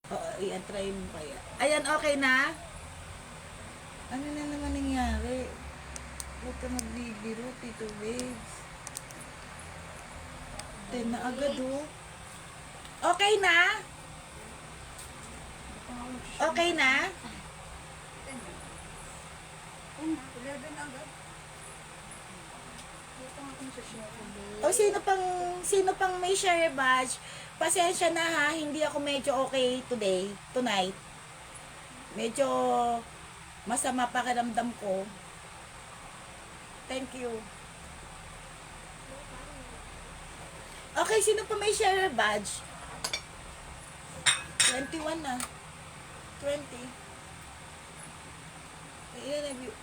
Oo, ayan, try mo kaya. Ayan, okay na? Ano na naman nangyari? Huwag ka magbibiro, Tito Waves. 10 na agad, oh. Okay na? Okay na? 11 agad. O sino pang may share badge? Pasensya na ha, hindi ako medyo okay tonight. Medyo masama pakiramdam ko. Thank you. Okay, sino pa may share badge? 21 na. 20. Ilan na view?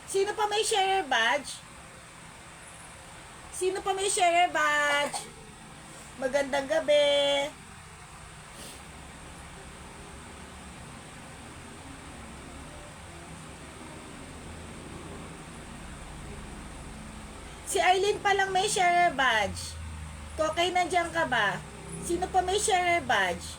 Sino pa may share badge? Sino pa may share badge? Magandang gabi. Si Arlene pa lang may share badge. Kokay, nandiyan ka ba? Sino pa may share badge?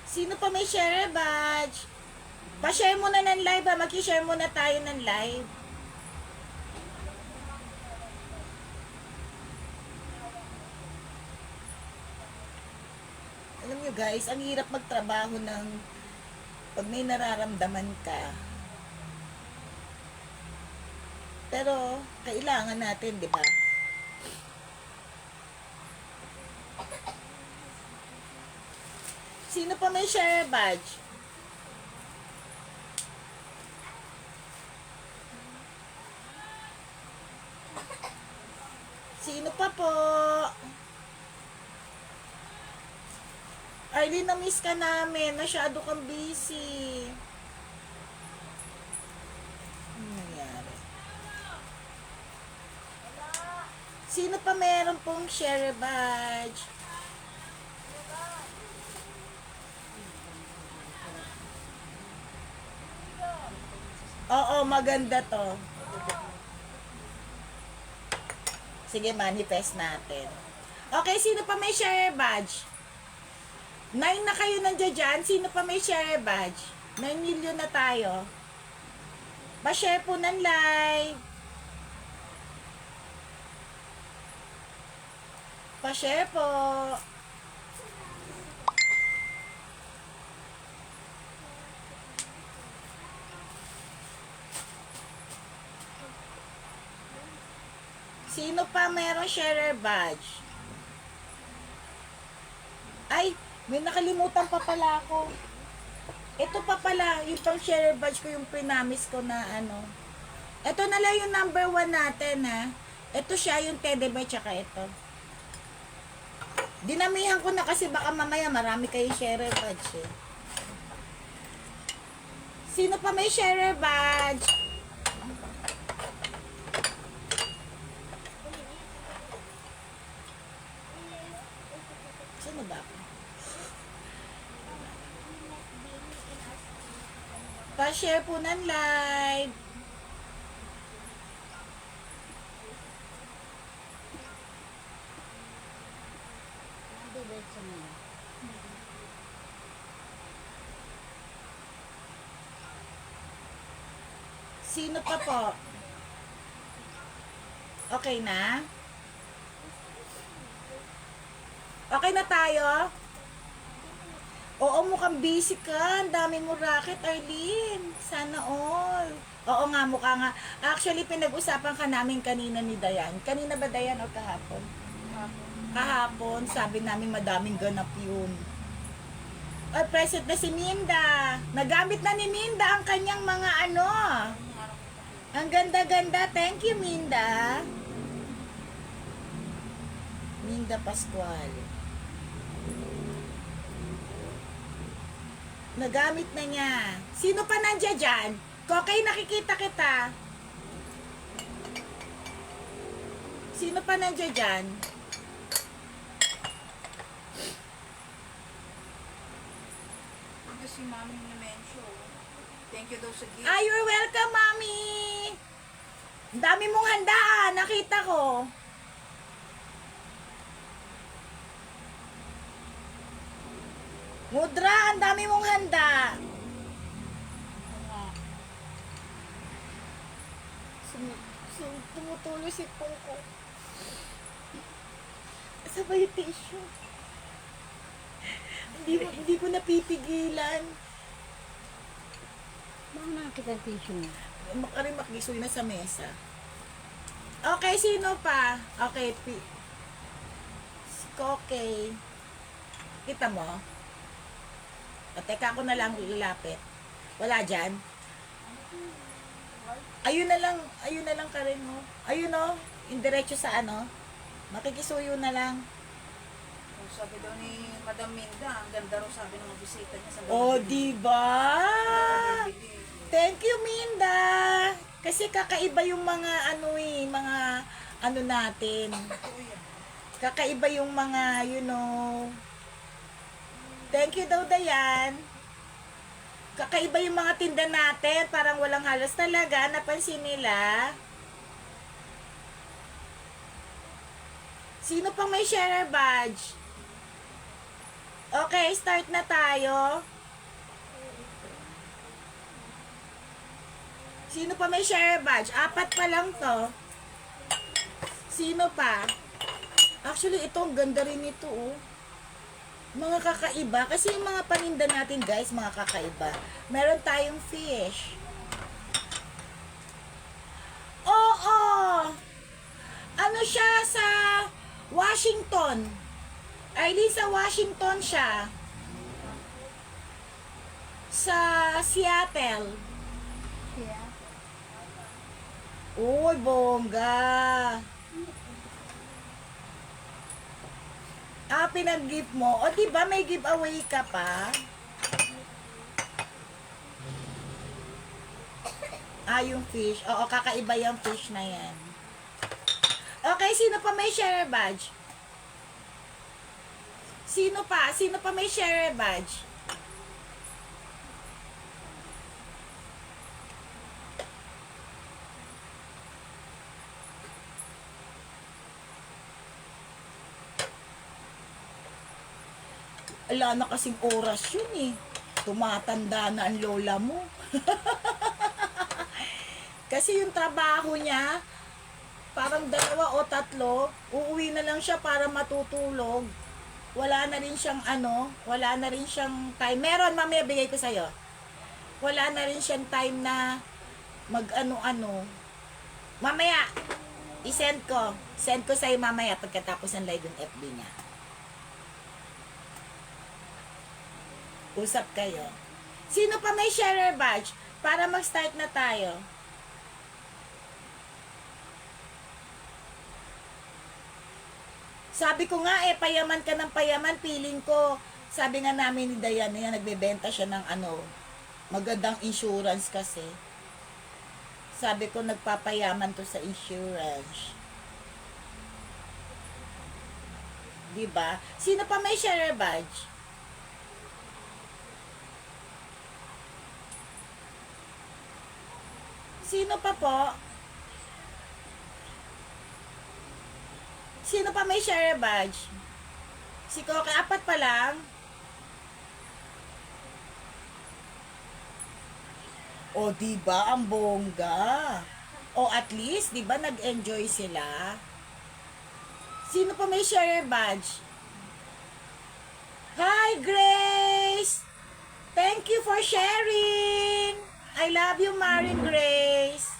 Sino pa may share badge? Pa-share muna ng live ha. Mag-share muna tayo ng live. Alam nyo guys, ang hirap magtrabaho ng pag may nararamdaman ka. Pero, kailangan natin, di ba? Sino pa may share badge? Sino pa po? Arlene, na-miss ka namin. Masyado kang busy. Ano nangyari? Sino pa meron pong share badge? Oo, maganda to. Sige, manifest natin. Okay, sino pa may share badge? 9 na kayo nandiyan dyan. Sino pa may share badge? 9 million na tayo. Pa-share po ng live. Pa-share po. Sino pa meron share badge? Ay, may nakalimutan pa pala ako. Ito pa pala, yung pang share badge ko, yung pinamis ko na ano. Ito na lang yung number 1 natin ha. Ito siya, yung teddy bear, tsaka ito. Dinamihan ko na kasi baka mamaya marami kayong share badge eh. Sino pa may share badge? Sino ba ako? Pa-share po ng live. Sino pa po? Okay na? Okay na tayo? Oo, mukhang busy ka. Ang dami mo racket, Arlene. Sana all. Oo nga, mukha nga. Actually, pinag-usapan ka namin kanina ni Dayan. Kanina ba, Dayan, o kahapon? Kahapon, sabi namin madaming ganap yun. Ay, present na si Minda. Nagamit na ni Minda ang kanyang mga ano. Ang ganda-ganda. Thank you, Minda. Minda Pascual. Nagamit na niya. Sino pa nandiyan dyan? Kokay, nakikita kita. Sino pa nandiyan dyan? Nag-video si Mami Nemensyo. Thank you daw sa gift. Ah, you're welcome, Mami! Ang dami mong handaan, nakita ko. Mudra, ang dami mong handa. Tumutulo si Pungko. Sabay yung tissue. Hindi ko napipigilan. Baka nakakita ang tissue mo. Makarimak gisoy na sa mesa. Okay, sino pa? Okay, si Koke. Kita mo? O, teka ko na lang lalapit. Wala dyan? Ayun na lang ka rin mo. Ayun o, indiretso sa ano. Makikisuyo na lang. Oh, sabi daw ni Madam Minda, ang ganda raw sabi ng mga bisita niya sa Oh, diba? Thank you, Minda. Kasi kakaiba yung mga mga ano natin. Kakaiba yung mga, Thank you daw, Dayan. Kakaiba yung mga tinda natin. Parang walang halos talaga. Napansin nila. Sino pang may share badge? Okay, start na tayo. Sino pa may share badge? 4 pa lang to. Sino pa? Actually, ito, ang ganda rin ito, oh. Mga kakaiba. Kasi yung mga paninda natin, guys, mga kakaiba. Meron tayong fish. Oo! Ano siya sa Washington? Arlene, sa Washington siya. Sa Seattle. Uy, bongga. Ah, pinag-gift mo. O, diba may giveaway ka pa? Ah, yung fish. Oo, kakaiba yung fish na yan. Okay, sino pa may share badge? Sino pa? Sino pa may share badge? Ala na kasing oras yun eh. Tumatanda na ang lola mo. Kasi yung trabaho niya, parang 2 o 3, uuwi na lang siya para matutulog. Wala na rin siyang wala na rin siyang time. Meron, mamaya bigay ko sa'yo. Wala na rin siyang time na mag-ano-ano. Mamaya, i-send ko. Send ko sa'yo mamaya pagkatapos ng live yung FB niya. Usap kayo. Sino pa may sharer badge? Para mag-start na tayo. Sabi ko nga payaman ka ng payaman, feeling ko. Sabi nga namin ni Dayan, yan, nagbebenta siya ng magandang insurance kasi. Sabi ko, nagpapayaman to sa insurance. Diba? Sino pa may sharer badge? Sino pa po? Sino pa may share badge? Si Koke, 4 pa lang. O, diba? Ang bongga. O, at least, diba, nag-enjoy sila? Sino pa may share badge? Hi, Grace! Thank you for sharing! I love you, Marin Grace.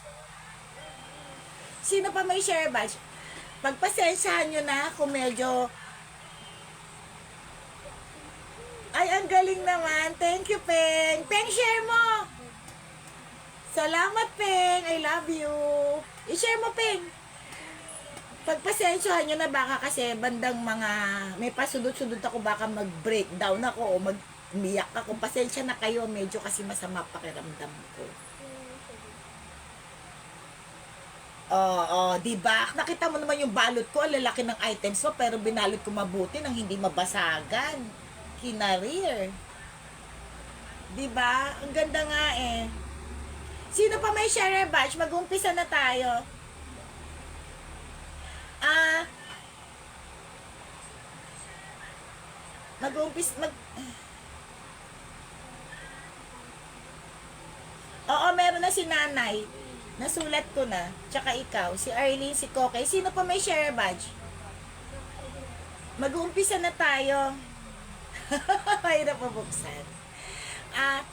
Sino pa may share badge? Pagpasensyahan nyo na kung medyo... Ay, ang galing naman. Thank you, Peng. Peng, share mo. Salamat, Peng. I love you. I-share mo, Peng. Pagpasensyahan nyo na baka kasi bandang may pasudot-sudot ako, baka mag-breakdown ako o mag-umiyak ako. Pasensya na kayo. Medyo kasi masama pakiramdam ko. Diba? Nakita mo naman yung balot ko, ang lalaki ng items mo, pero binalot ko mabuti nang hindi mabasagan. Kinarir. Diba? Ang ganda nga eh. Sino pa may share batch? Mag-umpisa na tayo. Ah, mag-umpis, Oo, meron na si nanay. Nasulat ko na. Tsaka ikaw, si Arlene, si Kokay. Sino pa may share badge? Mag-uumpisa na tayo. Mahirap mabuksan. Ah,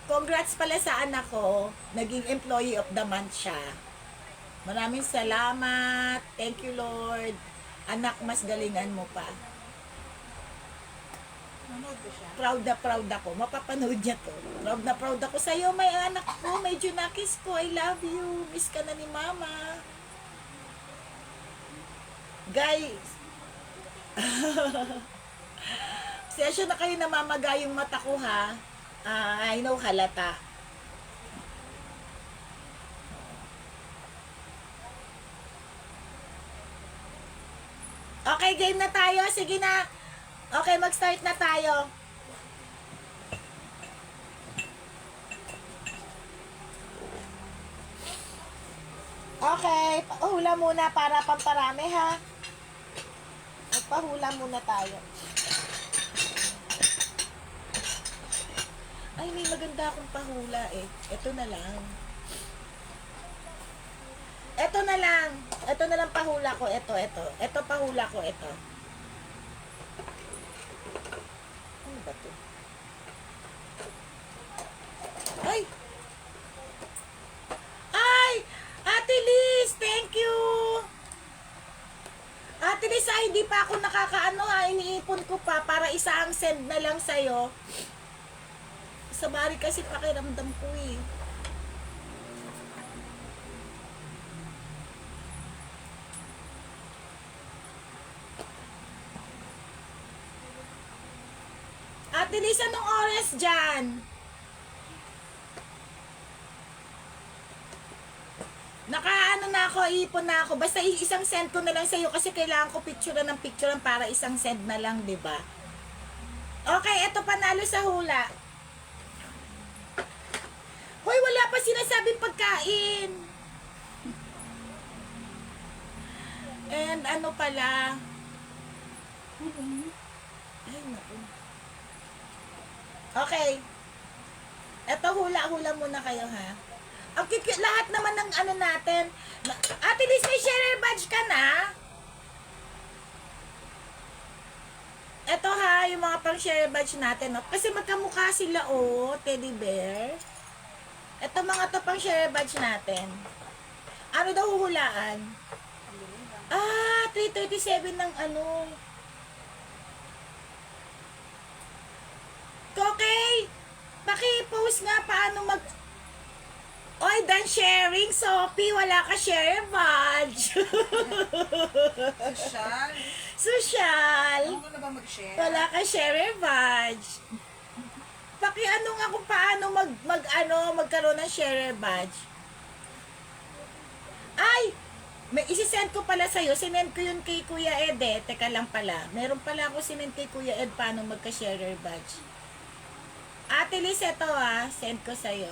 congrats pala sa anak ko. Naging employee of the month siya. Maraming salamat. Thank you, Lord. Anak, mas galingan mo pa. Nanood ko siya. Proud na ako. Mapapanood niya to. Proud na proud ako sa'yo. May anak ko. May Junakis ko. I love you. Miss ka na ni Mama. Guys. Session na kayo namamaga yung mata ko ha. I know halata. Okay, game na tayo. Sige na. Okay, mag-start na tayo. Okay, hula muna para pamparami ha. Magpahula muna tayo. Ay, may maganda akong pahula eh. Ito na lang. Ito na lang. Ito na lang pahula ko. Ito. Ito pahula ko. Ito. Ano ba to? Ay! Ay! Ate Liz! Thank you! Ate Liz, hindi pa ako nakakaano ha. Iniipon ko pa para isaang send na lang sa'yo. Sa bari kasi pakiramdam ko eh. Ate Liz, anong oras dyan? Nakaano na ako, ipon na ako. Basta isang send ko na lang sa'yo kasi kailangan ko picture ng picture para isang send na lang, di ba? Okay, eto panalo sa hula. Hoy, wala pa sinasabing pagkain. And ano pala? Ay, naku. Okay. Eto, hula-hula muna kayo, ha? Ang lahat naman ng ano natin. Ate Liz, may share badge ka na? Eto ha, yung mga pang share badge natin. No? Kasi magkamukha sila, oh, teddy bear. Eto mga to pang share badge natin. Ano daw huhulaan? 3:37 ng ano. Okay, paki-post nga paano mag... Oy, done sharing, Sophie. Wala ka share badge. Social. Social. Ano ka na ba mag-share? Wala ka share badge. Paki-ano nga kung paano magkaroon ng share badge. Ay! May isi-send ko pala sa'yo. Sinend ko yun kay Kuya Ed eh. Teka lang pala. Meron pala ako sinend kay Kuya Ed paano magka-share badge. Ate Liz, ito send ko sa'yo.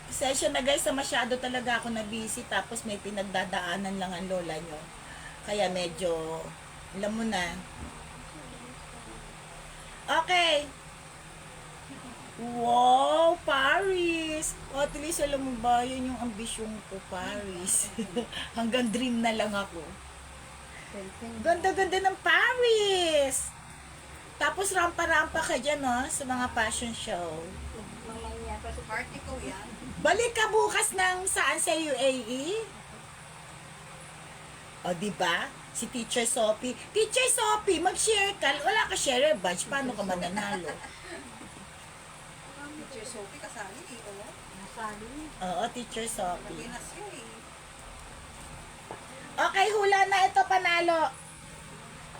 Session na guys, masyado talaga ako na busy tapos may pinagdadaanan lang ang lola nyo. Kaya medyo, alam mo na. Okay. Wow, Paris. O, at least alam mo ba, yun yung ambisyon ko, Paris. Hanggang dream na lang ako. Ganda-ganda ng Paris. Tapos rampa-rampa ka dyan, no? Sa mga fashion show. Party ko yan. Balik ka bukas ng saan sa UAE? O, diba? Si Teacher Sophie. Teacher Sophie, mag-share ka. Wala ka share badge. Paano ka mananalo? Teacher Sophie kasali eh. Oh. Nasali. Oo, Teacher Sophie. Pinas yun eh. Okay, hula na ito, panalo.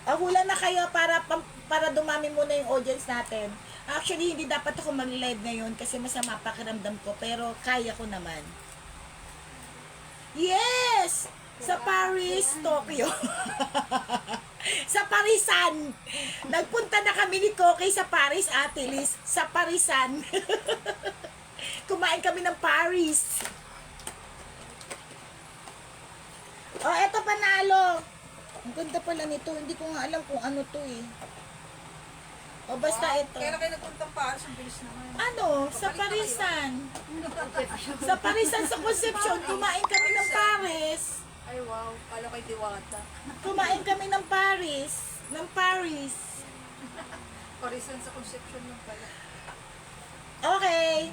Hula na kayo para dumami muna yung audience natin. Actually, hindi dapat ako mag-live ngayon kasi masama pakiramdam ko, pero kaya ko naman. Yes! Sa Paris, Tokyo. Sa Parisan. Nagpunta na kami ni Koki sa Paris, Ate Liz. Sa Parisan. Kumain kami ng Paris. Oh, eto panalo. Ang ganda pala nito. Hindi ko nga alam kung ano to eh. O basta Wow, ito. Kailan kayo nagpuntang Paris? Ang bilis naman. Ano? Sa Parisan. Sa Parisan, sa Concepcion, kumain kami ng Paris. Ay wow, kala kay Diwata. Kumain kami ng Paris. Ng Paris. Parisan sa Concepcion lang pala. Okay.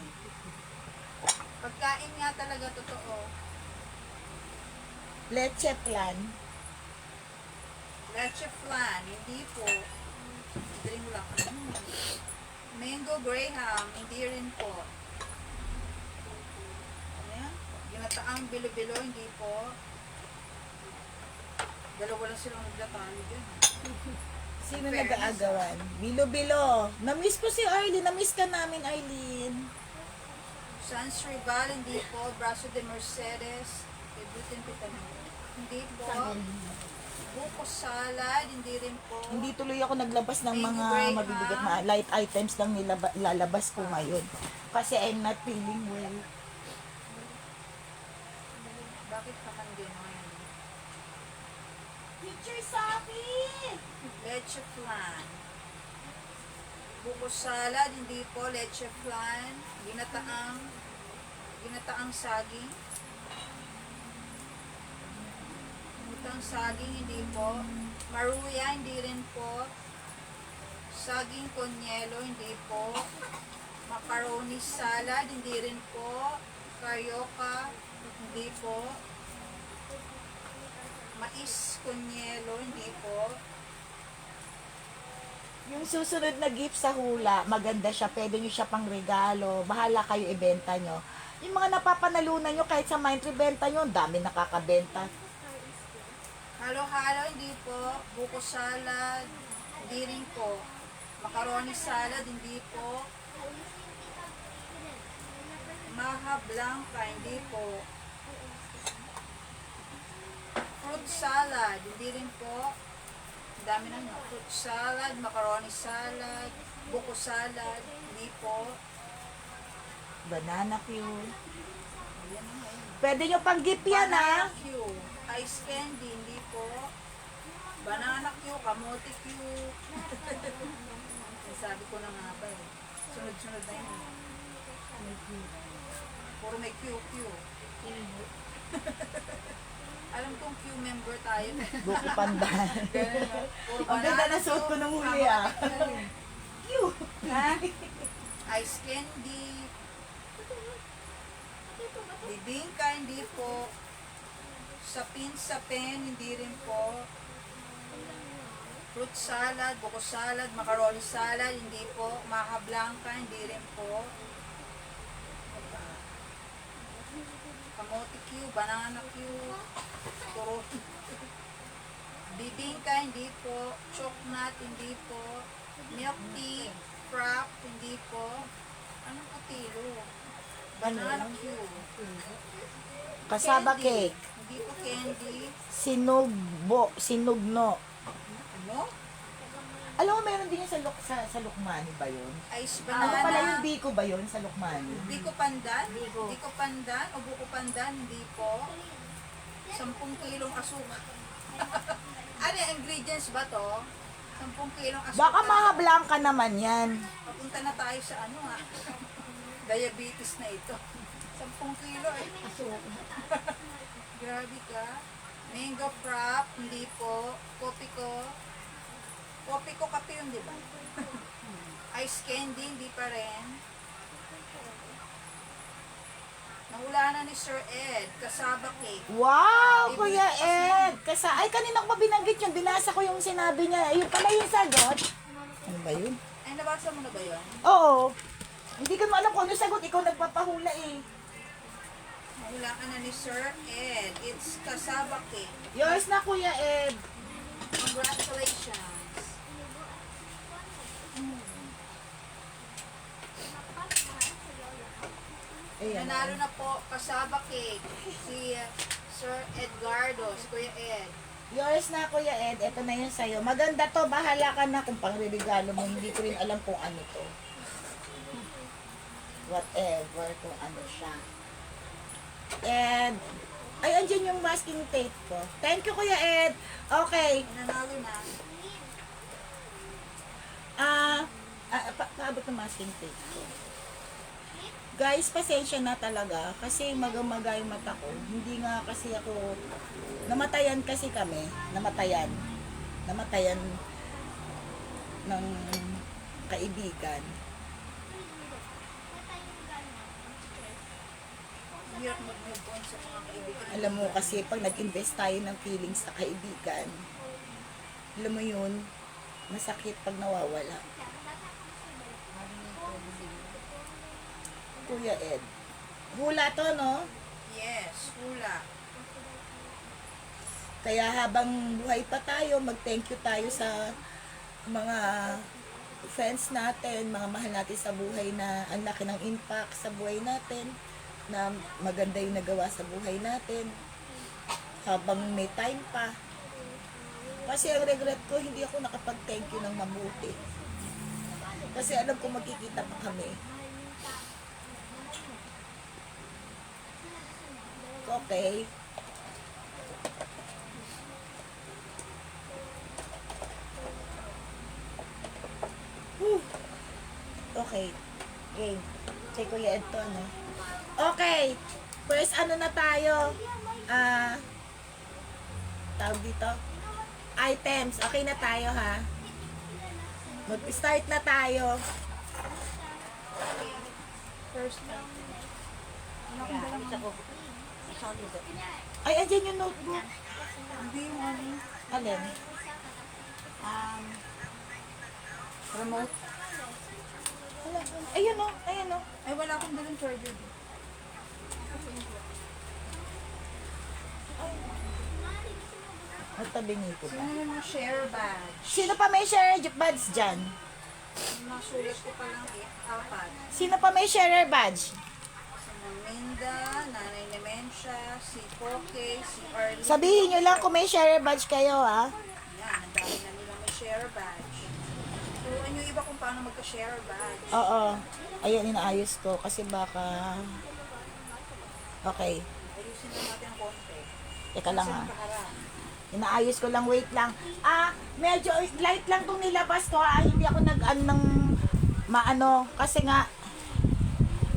Pagkain nga talaga totoo. Leche plan. Leche flan, hindi po. Drink lang. Mango Graham, hindi rin po. Ano yan? Ginataang bilo-bilo, hindi po. Dalawa lang silang naglatalo dyan. Sino Fairness, nag-aagawan? Bilo-bilo. Namiss ko si Arlene. Namiss ka namin, Arlene. Sans Rival, hindi po. Brazo de Mercedes, Ibutin Pitanong. Hindi po. Buko salad, hindi rin po. Hindi tuloy ako naglabas ng Thank mga you, Graham. mabibigat na light items lang lalabas ko ngayon. Kasi I'm not feeling well. Bakit naman gano'n? Picture sabi! Leche flan. Buko salad, hindi po. Leche flan. Ginataang saging. Ginataang saging, hindi po. Maruya, hindi rin po. Saging konyelo, hindi po. Macaroni salad, hindi rin po. Carioca, hindi po. Mais konyelo, hindi po. Yung susunod na gift sa hula, maganda siya. Pwede nyo siya pang regalo. Bahala kayo ibenta nyo. Yung mga napapanalunan nyo, kahit sa Mind benta nyo, ang dami nakakabenta. Halo-halo, hindi po. Buko salad, hindi rin po. Macaroni salad, hindi po. Maha blanca, hindi po. Fruit salad, hindi rin po. Ang dami na nga. Fruit salad, macaroni salad, buko salad, hindi po. Banana Q. Ayan na ngayon. Pwede nyo pang gift yan, ha? Banana Q, ice candy, hindi po. Banana Q, kamote Q. Sabi ko na nga ba eh. Sunod-sunod na yun. Puro may Q. Alam kong Q member tayo. Buko pandan. Ganun, no? Puro Ang ganda banana na suot ko Q, nung huli, ah. Q. Ha? Ice candy. Bibingka, hindi po. Sapin, hindi rin po. Fruit salad, buko salad, macaroni salad, hindi po. Maha blanca, hindi rin po. Kamote Q, banana Q, puro. Bibingka, hindi po. Choknut, hindi po. Milk tea, frap, hindi po. Anong katilo? Banana Q. Kasaba Candy, cake. hindi po candy. Sinugno. Ano? Alam mo, meron din yun sa Lukmani ba yun? Ice Ano pala yung banana. biko ba yun sa Lukmani? Biko pandan? Biko pandan o buko pandan? Hindi po. 10 kilong asukal. Ano yung ingredients ba to? 10 kilong asukal. Baka mahablangka naman yan. Papunta na tayo sa ano ha. Diabetes na ito. 10 kilo eh. Grabe ka. Mango frap, hindi po. Kopi ko kape yun, di ba? Ice candy, hindi pa rin. Nahula na ni Sir Ed. Kasaba cake. Wow, Kuya Ed! Ay, kanina ko pa binanggit yun. Binasa ko yung sinabi niya. Yun pala yung sagot. Ano ba yun? Ay, nabasa mo na ba yun? Oo. Hindi ko alam kung ano sagot. Ikaw nagpapahula eh. Nahula ka na ni Sir Ed. It's kasaba cake. Yours na, Kuya Ed. Congratulations. Ayan. Nanalo na po kasaba cake si Sir Edgardo, si Kuya Ed. Yours na, Kuya Ed. Ito na yun sa'yo. Maganda to. Bahala ka na kung pangregalo mo. Hindi ko rin alam kung ano to. Whatever, kung ano siya. And, ay, andyan yung masking tape ko. Thank you, Kuya Ed. Okay. Nanalo na. Paabot ng masking tape ko. Guys, pasensya na talaga. Kasi magamaga yung mata ko. Hindi nga kasi ako, namatayan kasi kami. Namatayan ng kaibigan. Hirap mag-move on sa mga kaibigan. Alam mo kasi pag nag-invest tayo ng feelings sa kaibigan, alam mo yun, masakit pag nawawala. Kuya Ed. Hula to, no? Yes, hula. Kaya habang buhay pa tayo, mag-thank you tayo sa mga friends natin, mga mahal natin sa buhay na ang laki ng impact sa buhay natin, na maganda yung nagawa sa buhay natin habang may time pa. Kasi ang regret ko, hindi ako nakapag-thank you ng mabuti. Kasi alam ko magkikita pa kami. Okay. Whew. Okay. Game. Say Kuya Ed to, no? Okay. First, ano na tayo? Tawag dito? Items. Okay na tayo, ha? Mag-start na tayo. First time. Ano kung dala mo? Ay, andyan yung notebook. Hindi yung ano. Alin? Remote. Ayun, o. Ayun, o. Ay, wala akong dalang charger. Magtabingi ko ba? Sino yung share badge? Sino pa may share badge dyan? Nasulat ko pa lang 4. Sino pa may share badge? Si Naminda, Nanay Nemensya, si Poke, si Arlene. Sabihin nyo lang kung may share badge kayo, ha? Yan, ang dami na nila may share badge. Turuan nyo iba kung paano magka-share badge. Oo. Ayun, inaayos ko kasi baka... Okay. Ayusin na natin ang konti. Teka lang, Kasi ha? nakaharap. Inaayos ko lang, wait lang. Medyo light lang tong nilabas ko, hindi ako nag-ano ng maano, kasi nga,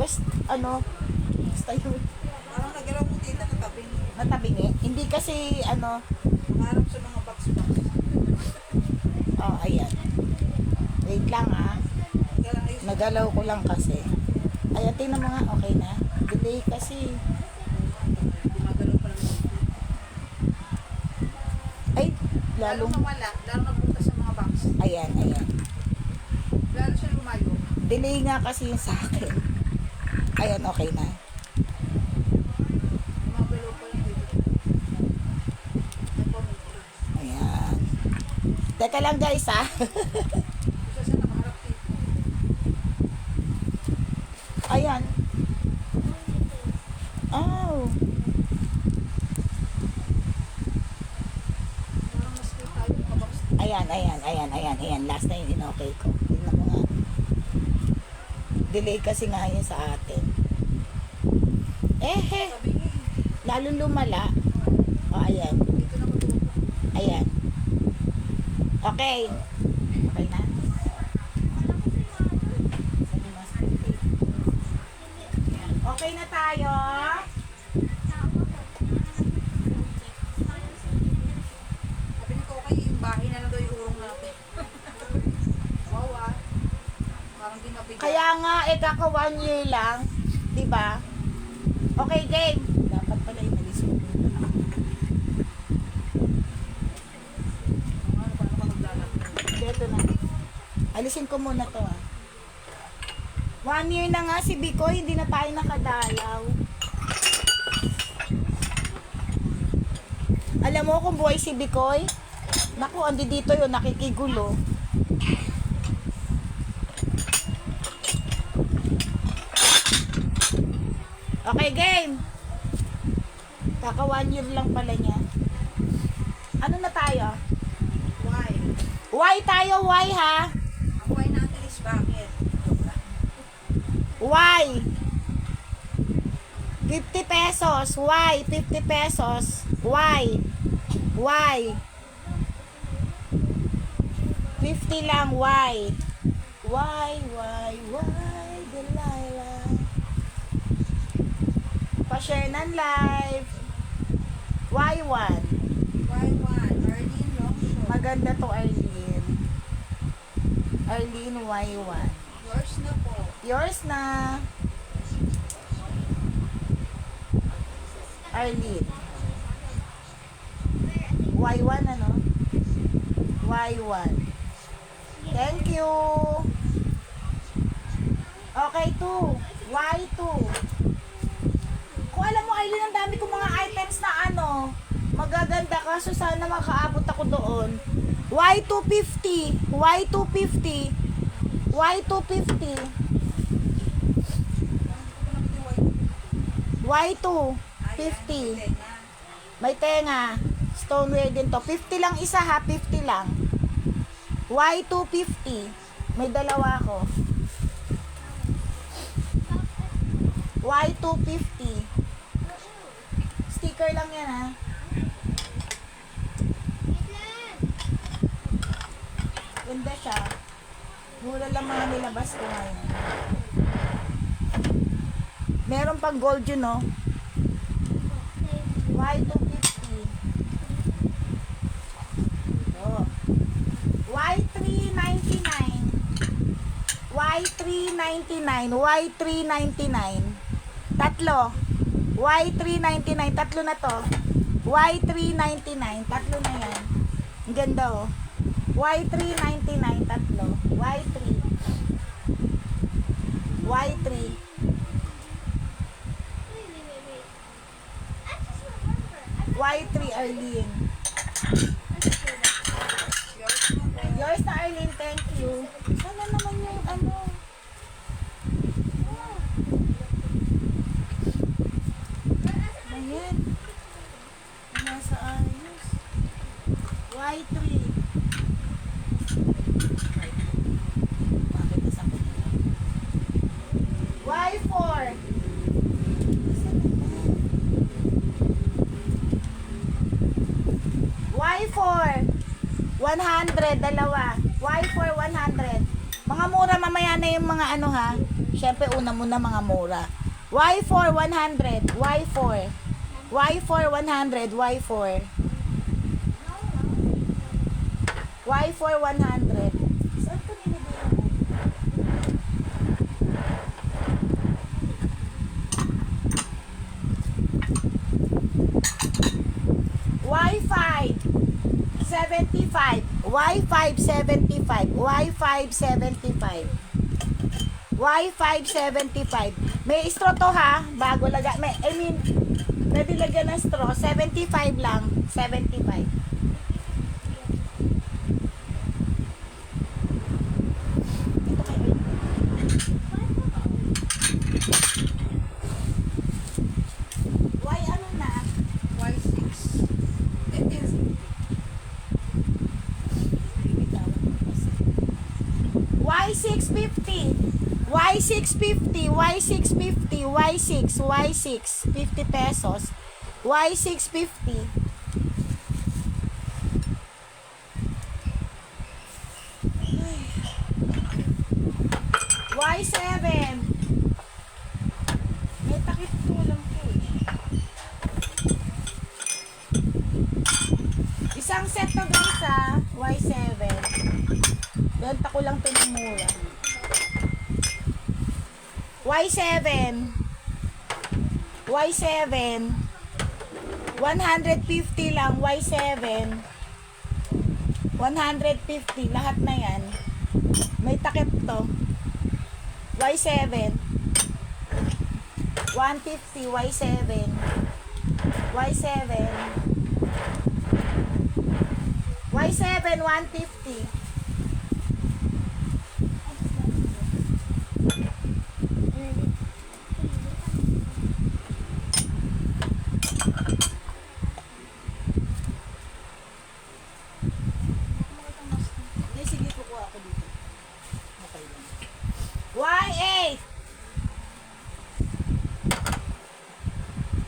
basta yun, Parang nagalaw mo tita na tabing. natabingi. Hindi kasi, Nangarap sa mga box-box. ayan. Wait lang, ha. Kailangan ayusin. Nagalaw ko lang kasi. Ayan, tingnan mo nga, okay na. Delay kasi. Gumagalaw pa lang. Ay, Lalong lalong, nawala, lalong napunta sa mga box. ayan. Lalo siya lumayo. Delay nga kasi yung sa akin. Ayan, okay na. Gumagalaw pa lang dito. Ay, pamilya. Ayan. Teka lang guys, ha. Isa sa nakaharap dito. Ayan. Oh. Parang mas kita tayo mga box dito. Ayan. Last na yun, okay ko. Tingnan mo nga. Delay kasi nga yun sa atin. Sabi niya, Lalong lumala. Ayan. dito na matulog. Ayan. Okay. Okay na? Okay na tayo. Sabi ni Kokay, yung bahay na lang daw yung urong natin. Wow Parang di mabigat. Kaya nga, kaka 1 year lang. Diba? Okay, game. Dapat pala yung nalis ko. Paano ka maglalak? Ito na. Alisin ko muna to, 1 year na nga si Bikoy, hindi na tayo nakadalaw. Alam mo kung buhay si Bikoy? Naku, andi dito yun, nakikigulo. Okay, game. Kaka 1 year lang pala niya. Ano na tayo? Why? Why tayo? Why ha? Ang why natin is bakit? Why? 50 pesos. Why? 50 pesos. Why? Why? 50 lang. Why? Why? Delilah. Pa-share ng live. Why one? Why one? Arlene Longshore. Maganda to, Arlene. Arlene, why one? Yours na po. Yours na. Arlene. Why one, ano? Why one? Thank you. Okay, 2. Why 2? Kung alam mo, Arlene, ang dami kong mga items na ano, magaganda, kaso sana makaabot ako doon. Why 250? Why 250? Why 250? Why 250? May tenga. Stoneware din to. 50 lang isa ha, 50 lang. Why 250? May dalawa ako. Why 250? Sticker lang yan ha. Ganda siya. Mura lang mga nilabas ko ngayon. Meron pang gold yun, no? Why 250? Oh. Why 399? Why 399? Why 399? Tatlo. Why 399? Tatlo na to. Why 399? Tatlo na yan. Ang ganda, oh. Why 399? Tatlo. Why 3? Why 3? Why 3, Arlene? Yours na, Arlene. Thank you. Sana naman yung ano. Ayan. Nasa ayos. Why 3? Bakit nasakot na? Why 4? Why 4? 100, dalawa. Why 4, 100? Mga mura, mamaya na yung mga ano ha. Siyempre, una muna mga mura. Why 4, 100? Why 4? Why 4, 100? Why 4? Why 4, 100? Saan ko nilagay mo? Why 5? 75. Why 575? Why 575? Why 575? May straw to ha, bago laga. Pwede lagyan ng straw. 75 lang. 75. Ito kayo. Why ano na? Why 6? Why 650? Why 650? Why 650? Why 6? Why 6? 50 pesos. Why 650? Why 7? May takip ko lang po eh. Isang set to guys ha. Why 7? Benta ko lang ito ng mura. Y7. Y7. 150 lang. Y7. 150. Lahat na yan. May takip to. Y7. 150. Y7. Y7. Y7. 150.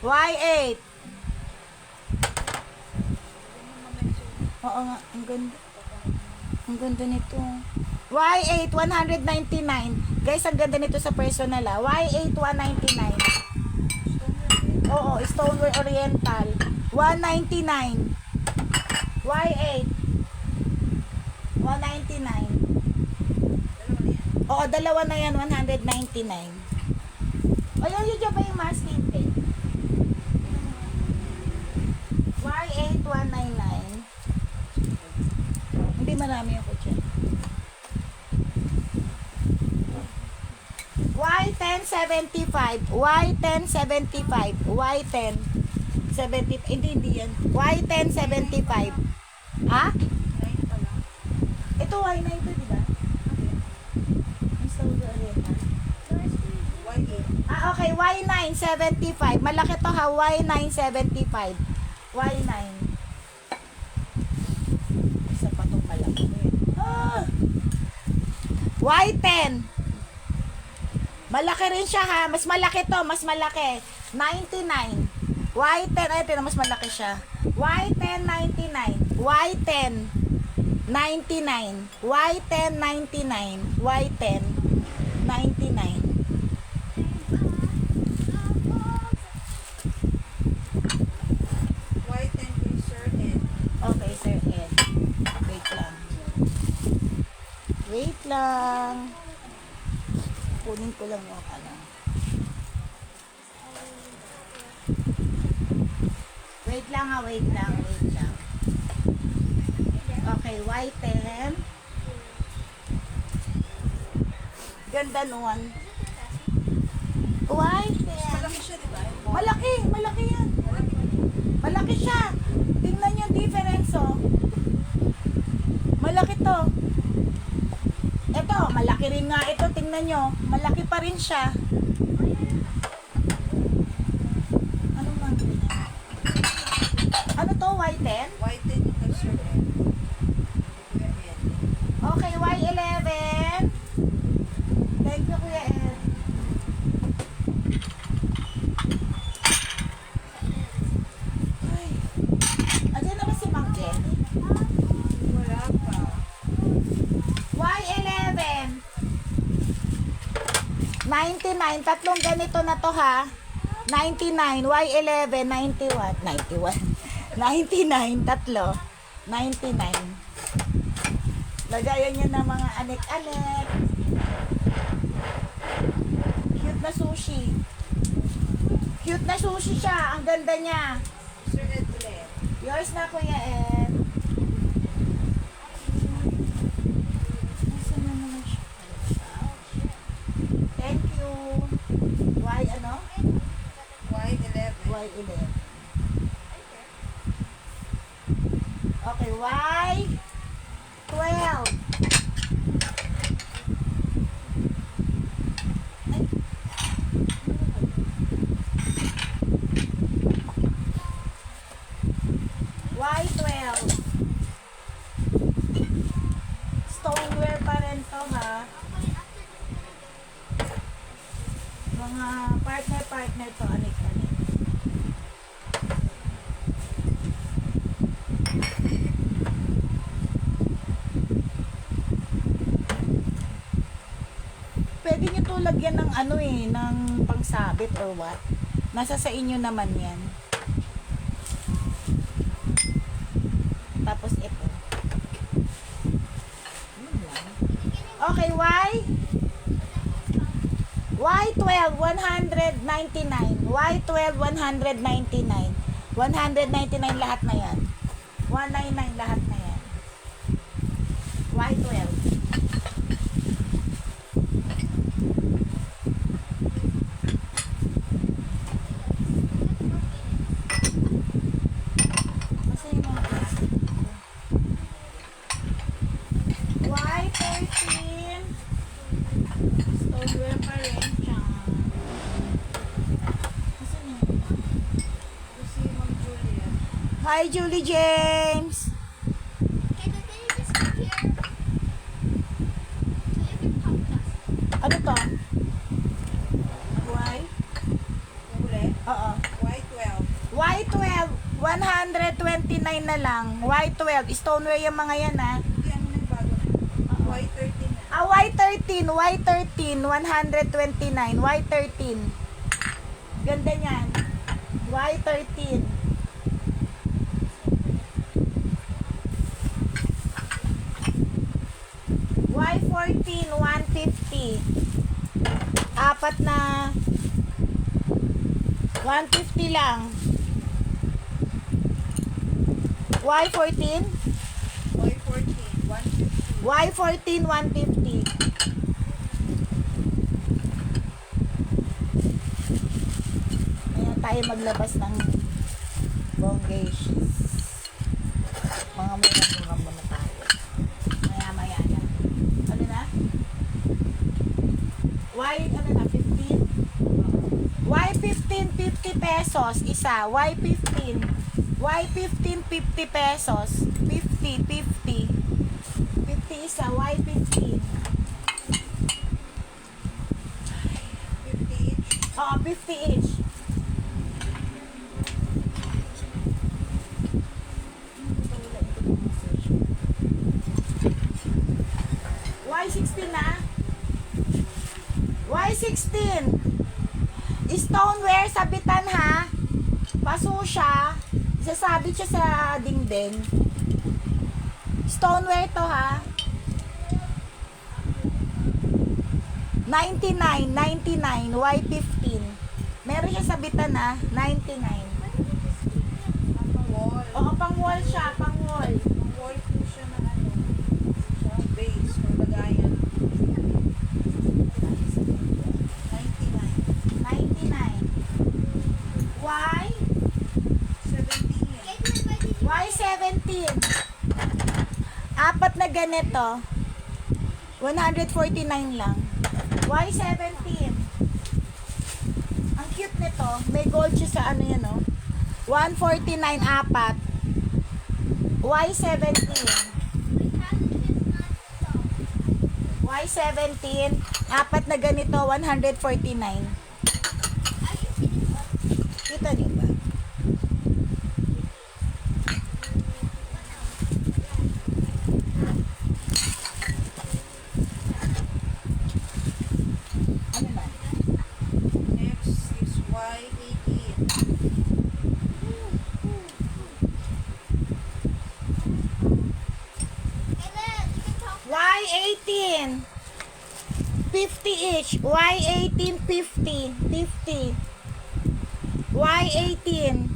Y8. Oo nga, ang ganda. Ang ganda nito. Y8, 199. Guys, ang ganda nito sa personal ah. Y8, 199. Oo, Stoneware Oriental. 199. Y8. 199. Oo, dalawa na yan, 199. O, yun ba yung masking tape? Y8, 199. Hindi marami ako dyan. Y1075. Y1075. Y1075. Hindi yan. Y1075. Ha? Ito Y9 to, di ba? Ang Stoneware Oriental. Ah, okay. Y975. Malaki to ha. Y975. Y9. Isa pa itong malaki. Ah! Y10. Malaki rin siya ha. Mas malaki to. Mas malaki. 99. Y10. Ay, pero mas malaki siya. Y1099. Y10. 99. Y1099. Y1099. Y10 kay Sir Ed. Okay, Sir Ed. Wait lang. Wait lang. Kunin ko lang yung ano. Wait lang ha, wait lang, wait lang. Okay, Y10. Ganda nun. Y10. Malaki siya, di ba? Malaki, malaki yan. Malaki siya. Tingnan yung difference, oh. Malaki to. Ito, malaki rin nga ito. Tingnan nyo. Malaki pa rin siya. Ano ba? Ano to, Y10? Y10 yung kay Sir Ed. Kuya Ed. Okay, Y11. Thank you, Kuya Ed. Ay. Andiyan na ba si Mang Jenny? Wala pa. Y11. 99. Tatlong ganito na to ha. 99. Y11. 91. 91. 99. Tatlo. 99. Lagayan nyo ng mga anek-anek. Cute na sushi. Cute na sushi siya. Ang ganda niya. Sir Ed ulit. Yours na, Kuya Ed. Nasaan na naman siya? Thank you. Y ano? Y11. Y11. Okay, Y12. Y12. Stoneware pa rin to ha. Mga partner to. Anik-anik. Pwede nyo to lagyan ng ano eh, ng pangsabit or what. Nasa sa inyo naman yan. Tapos ito. Yun lang. Okay, Y12, 199. Y12, 199. 199 lahat na yan. 199 lahat na yan. Y12. Masa yung mga plastic ko? Y13. Stoneware pa rin siya. Masa yung Si Ma'am Julia. Hi, Julie James. Ano to? 129 na lang. Y12. Stoneware yung mga yan, ha. Hindi, ano na yung bago na. Y13 na. Ah, Y13. Y13. 129. Y13. Ganda niyan. Y13. Y14. 150. Apat na 150 lang. Y14. Y14, 150. Y14, 150. Ayan tayo maglabas ng bonggations. Mga mura-mura muna tayo. Maya-maya na. Ano na? Ano na? 15? Y15, 50 pesos. Isa. Y15. Y15, 50 pesos. 50, 50. 50 isa. Y15. 50 each. Oo, 50 each. Y16 na. Y16. Stoneware, sabitan ha. Paso siya. Sasabit siya sa dingding. Stoneware to ha. 99, 99, Y15. Meron siya sabitan na, 99. Ang wall. Oo, pang wall siya, pang wall. Ang wall po siya na ano. Sa base, or lagayan. 99. 99. Y? 17. Y17. Apat na ganito. 149 lang. Y17. Ang cute nito. May gold siya sa ano yan, no? 149 apat. Y17. Y17. Apat na ganito. 149. Kita niyo ba? Ano ba? Next is Y18. Y18. 50 each. Y18, 50. 50. Y18.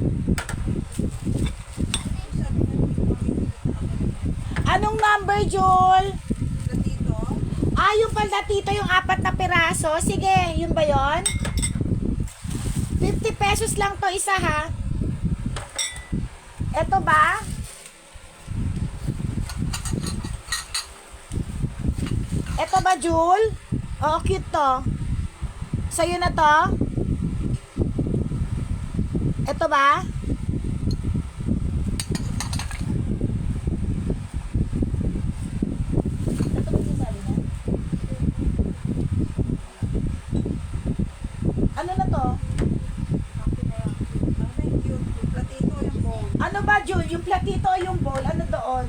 Anong number, Jol? Dito. Ah, yung paldatito, yung apat na piraso. Sige, yun ba yun? 50 pesos lang to isa, ha? Eto ba? Eto ba, Jul? Oo, cute to. Sa'yo na to? Eto ba? Ito ba sinasabi niya? Ano na to? Okay na yan. Ano na yung cute? Yung platito, yung bowl. Ano ba, Jul? Yung platito o yung bowl? Ano doon?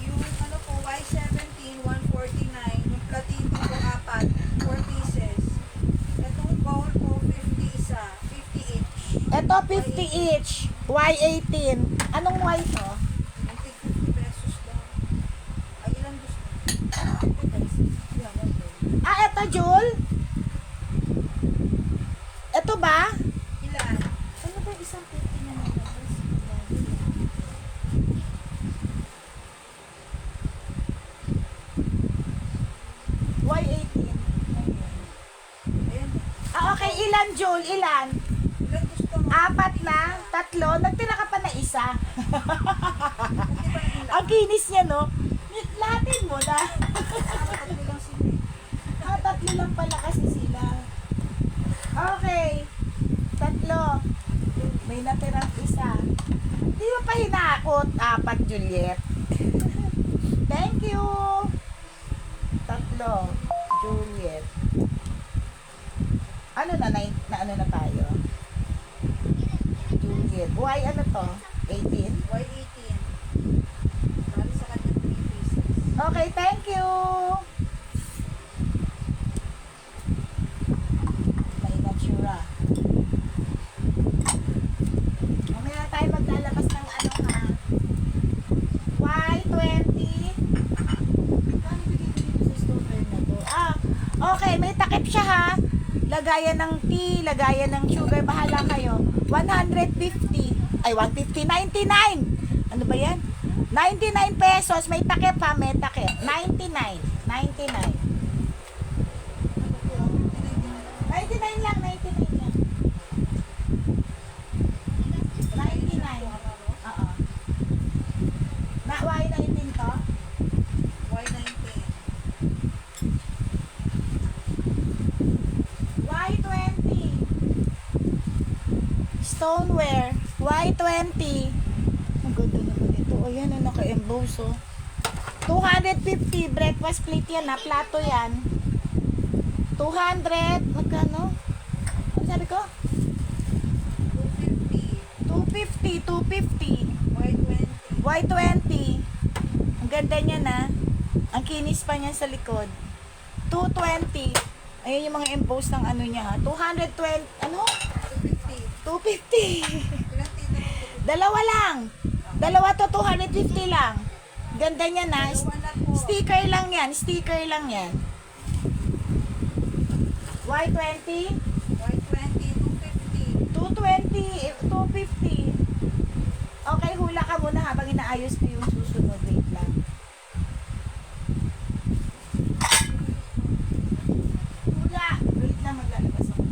Yung ano po, Y17, 149. Yung platito po, apat. 4 pieces. Itong bowl po, 50 isa. 50 each. Eto, 50 each. Y18. Anong Y to? Ang tig 50 pesos daw. Ay, ilan gusto? Yeah, one bowl. Ah, eto, Jul? Eto ba? Ilan? Ano ba isang 50 na nalabas? Y18. Ayan. Ah, okay. Ilan, Jul? Ilan? Ilan gusto mo? Apat na? Tatlo? Nagtira ka pa na isa. Hindi ba yung ilan? Ang kinis niya, no? Lahatin mo na. Tatlo lang sila. Ah, tatlo lang pala kasi sila. Okay. Tatlo. May natirang isa. Di ba pa hinakot? Apat, Juliet. Thank you. Tatlo. Juliet. Ano na ano na tayo? Juliet. Why ano to? 18? Why 18? Bali sa kanya 3 pieces. Okay, thank you! May natura. Mamaya tayo maglalabas ng ano ha? Y20. Kano bigay ko sa stopper na to? Okay, may takip siya ha. Lagayan ng tea, lagayan ng sugar, bahala kayo. 150. Ay, 150, 99. Ano ba yan? 99 pesos. May takip ha, may takip. 99. 99. 99 lang, 99 lang. 99. Oo. Na Y19 to? Why 19? Y20. Stoneware. Y20. Ang ganda naman ito. O yan, naka-emboss oh. 250 breakfast plate yan ha. Plato yan. 200. Magkano? Ano sabi ko? 250. 250. Why 20? Y20. Ang ganda niya na. Ang kinis pa niya sa likod. 220. Ayun yung mga emboss ng ano niya ha. 220. Ano? 250. 250. Ilang tita mo? Dalawa lang. Dalawa to 250 lang. Ganda niya na. Dalawa na po. Sticker lang yan. Sticker lang yan. Y20. Why 20? 250. 220. 250. Okay, hula ka muna habang inaayos ko yung susunod. Wait lang. Hula. Wait lang, maglalabas ako.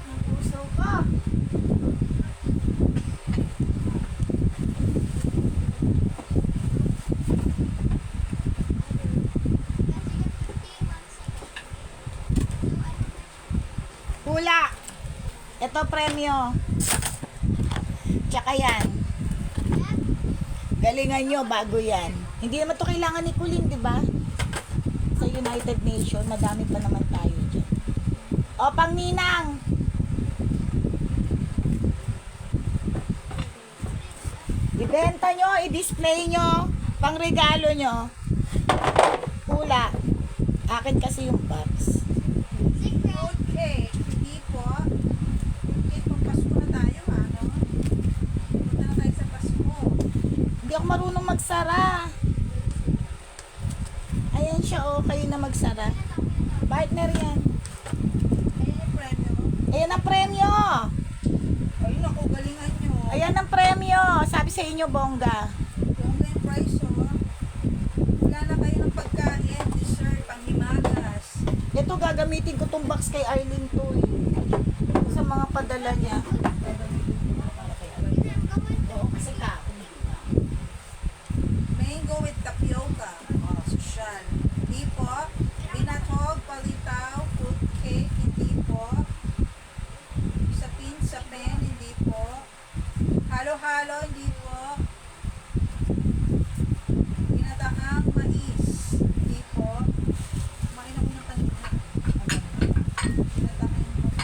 Ang puso ko. Hula. Ito premyo. Tsaka yan. Galingan nyo bago yan. Hindi naman to kailangan ni Kulin, di ba? Sa United Nations, madami pa naman tayo dyan. O, pang ninang. Ibenta nyo, i-display nyo, pang regalo nyo. Hula. Akin kasi yung box. Okay. Hindi po. Okay, pampasko na tayo ha, no? Punta na tayo sa Pasko. Hindi ako marunong magsara. Ayan siya, oh. Kayo na magsara. Partner yan. Ayun yung premyo. Ayan ang premyo. Ayun ako, galingan nyo. Ayan ang premyo. Sabi sa inyo, bongga. Kung yung price, oh. Wala na kayo ng pagkain, dessert, panghimagas. Ito, gagamitin ko tong box kay Arlene to. Eh. Sa mga padala niya. Gagamitin ko para kay Arlene. Oo, kasi Mango with tapioca. Oh, social. Hindi po. Binatog, palitaw, fruit cake. Hindi po. Sapin, sapen. Hindi po. Halo-halo. Hindi po. Ginataang mais. Hindi po. Kumain ako ng kanina. Ginataang mais.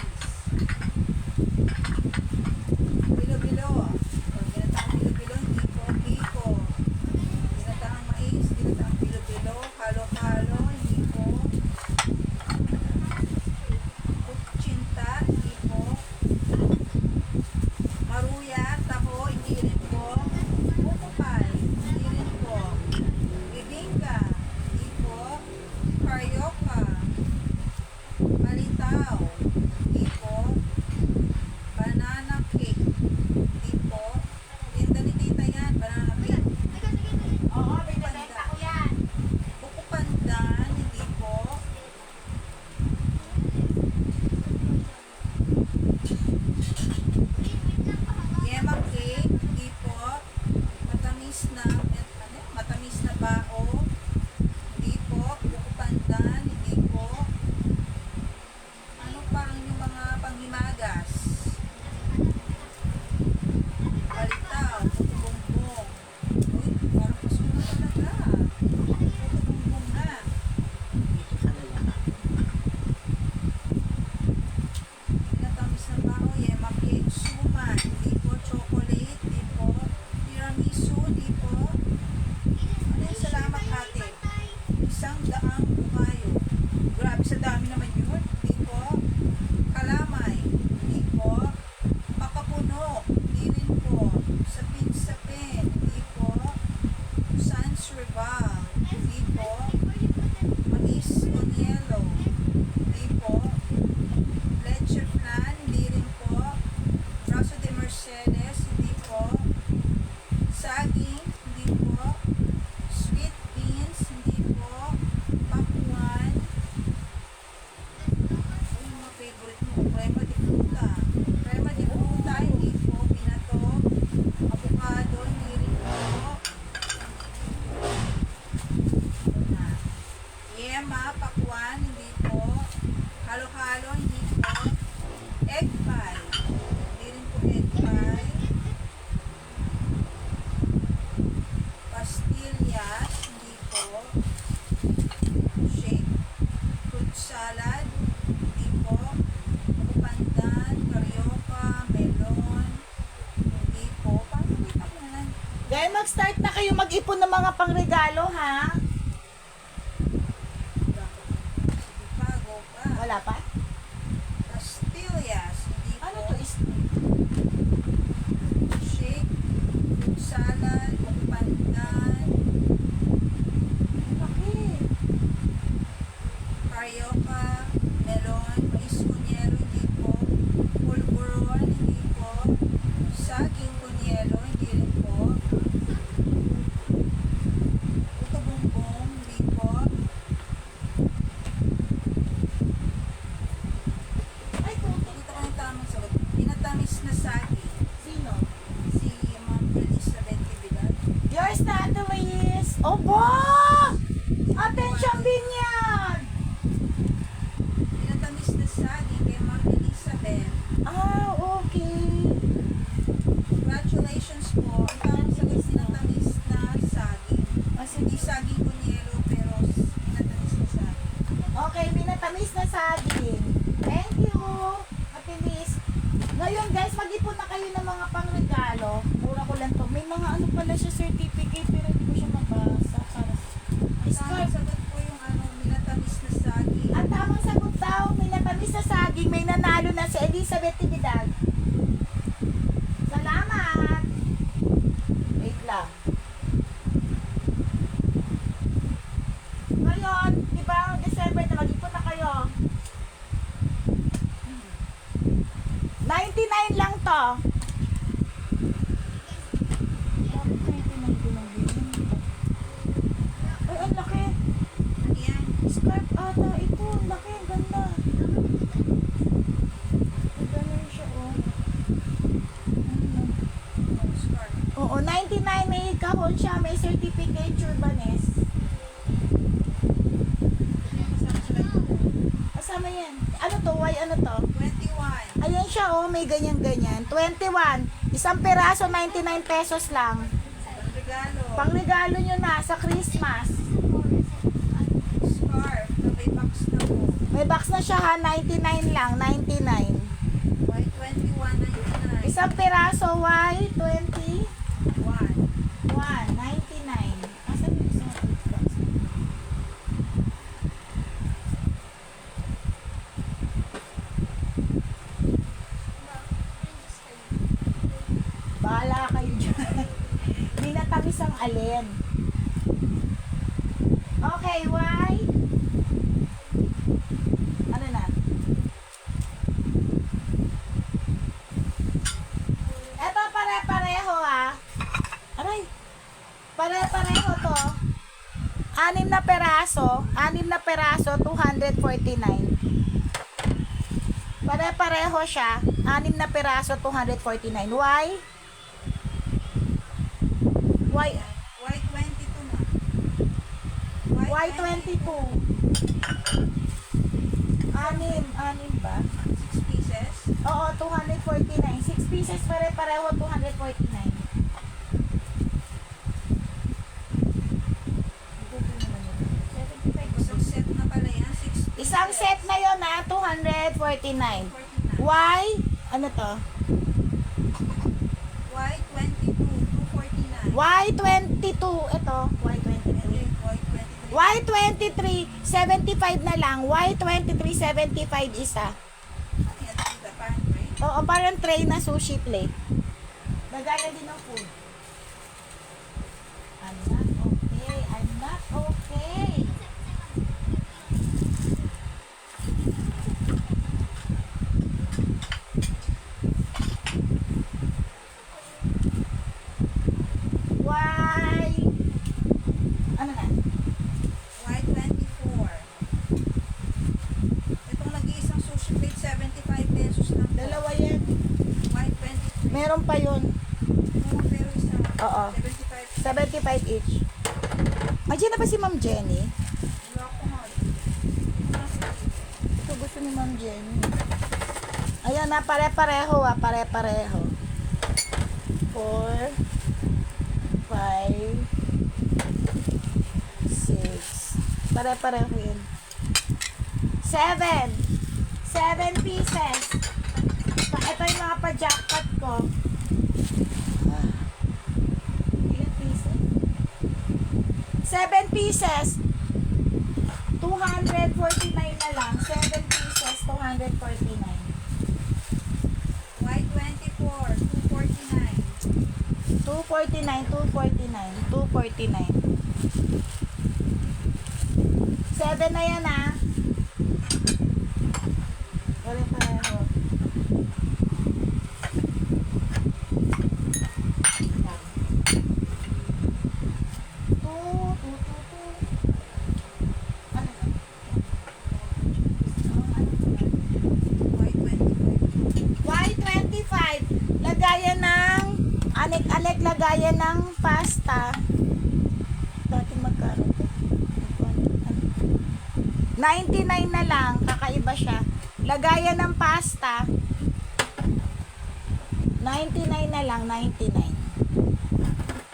Ema, pakwan, hindi po. Halo-halo, hindi po. Egg pie. Hindi rin po egg pie. Pastillas, hindi po. Shake. Fruit salad, hindi po. Pandan, karyoka, melon, hindi po. Paano kita mo na? Gaya mag-start na kayo mag-ipon ng mga pangregalo, ha? Sige pa, go pa. Wala pa? Pastillas, hindi po. Ano to? Shake, fruit salad, pandan, Bakit? karyoka, melon, mais kunyelo, hindi po. Pulburon, hindi po. Saging kunyelo, hindi rin po. Puto bumbong, hindi po. Ay, tuto. Dito ko yung tamang sagot. Pinatamis na saging. Sino? Si Ma'am Elizabeth Ibigal. Yours na, Ate Luis. Opo! Attention din yan! Pinatamis na saging kay Ma'am Elizabeth. Ah, okay. Congratulations po. Ang tamang sagot, pinatamis na saging. Ah, Hindi saging kunyelo, pero pinatamis na saging. Okay, minatamis na saging. Thank you, Ate Liz. Ngayon guys, mag-ipon na kayo ng mga pangregalo. Mura ko lang to. May mga ano pala siya certificate pero hindi ko siya mabasa. Para Ang tamang sagot po yung pinatamis na saging. ang tamang sagot daw, minatamis na saging, may nanalo na si Elizabeth Tibidal. Salamat! Wait lang. Ngayon, di ba, December na mag-ipon na kayo. 99 lang to. Bakit 99 lang din? Ay, ang laki. Ano yan? Scarf ata ito. Ang laki. Ang ganda. Ang ganda siya, oh. Oh, scarf. Oo, 99 may kahon siya. May certificate Urbanes. Kasama yan. Ano to? Why ano to? 21. Ayan siya, oh. May ganyan-ganyan. 21. Isang peraso, 99 pesos lang. Ang regalo. Pangregalo nyo na sa Christmas. Scarf. Na may box na po. May box na siya ha. 99 lang. 99. White 21.99. Isang peraso, why? 20? 1. 1, 99. Asan yung isang box? Bahala kayo dyan. Hindi natamis ang alin. Okay, why? Ano na? Eto pare-pareho ah. Aray. Pare-pareho to. 6 na peraso. 6 na peraso, 249. Pare-pareho siya. 6 na peraso, 249. Why? Why? White 22 na. Why 22? 6 ba? 6 pieces. Oo, 249. 6 pieces pare-pareho, 249. Isang set na pala yan. 6 pieces. Isang set na yon na 249. 49. Why? Ano to? White 22. 249. Why 22? Ito, why 23? White 23. Why 23? 75 na lang. Why 23? 75 isa. Ano yan? The pan, right? Oo, parang tray na sushi plate. Nagana din ng food. I'm not okay. I'm not okay. Why? Ano na? White 24. Itong nag-iisang sushi plate, 75 pesos lang. Dalawa yan. White 23. Meron pa yun. Oo, pero isa. Oo. 75. 75 each. Andiyan na ba si Ma'am Jenny? Wala ko nga. gusto ni Ma'am Jenny. Ayan na, pare-pareho pare-pareho. 4, 5, 6. Pare-pareho yun. 7. 7 pieces. Ito yung mga pa-jackpot ko. Ilan pieces? 7 pieces. 249 na lang. 7 pieces, 249. White 24, 249. 249. 7 na yan ah. Pare-pareho. White 25. Y25, lagayan ng anek-anek, lagayan ng pasta. Dati magkano to? 99 na lang, kakaiba siya. Lagayan ng pasta. 99 na lang, 99.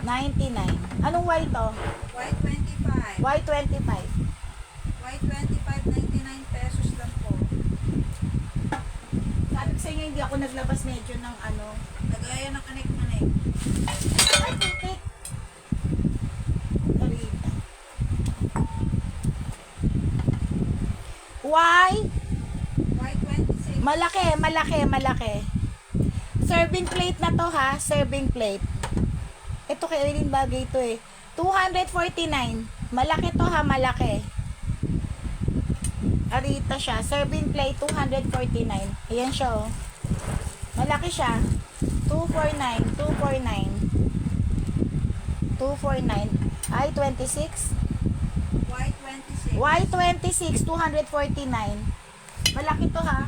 99. Anong Y to? White 25. Y25. White 25, 99 pesos lang po. Sabi ko sa inyo, hindi ako naglabas medyo ng ano. Lagayan ng anek-anek. Ay, putik. Karita. Y. White 26. Malaki. Serving plate na to ha, serving plate. Ito kay Eileen bagay to eh. 249. Malaki to ha, malaki. Arita siya. Serving plate, 249. Ayan siya oh. Malaki siya. 249. 249. Ay, 26. White 26. Y26, 249. Malaki to ha.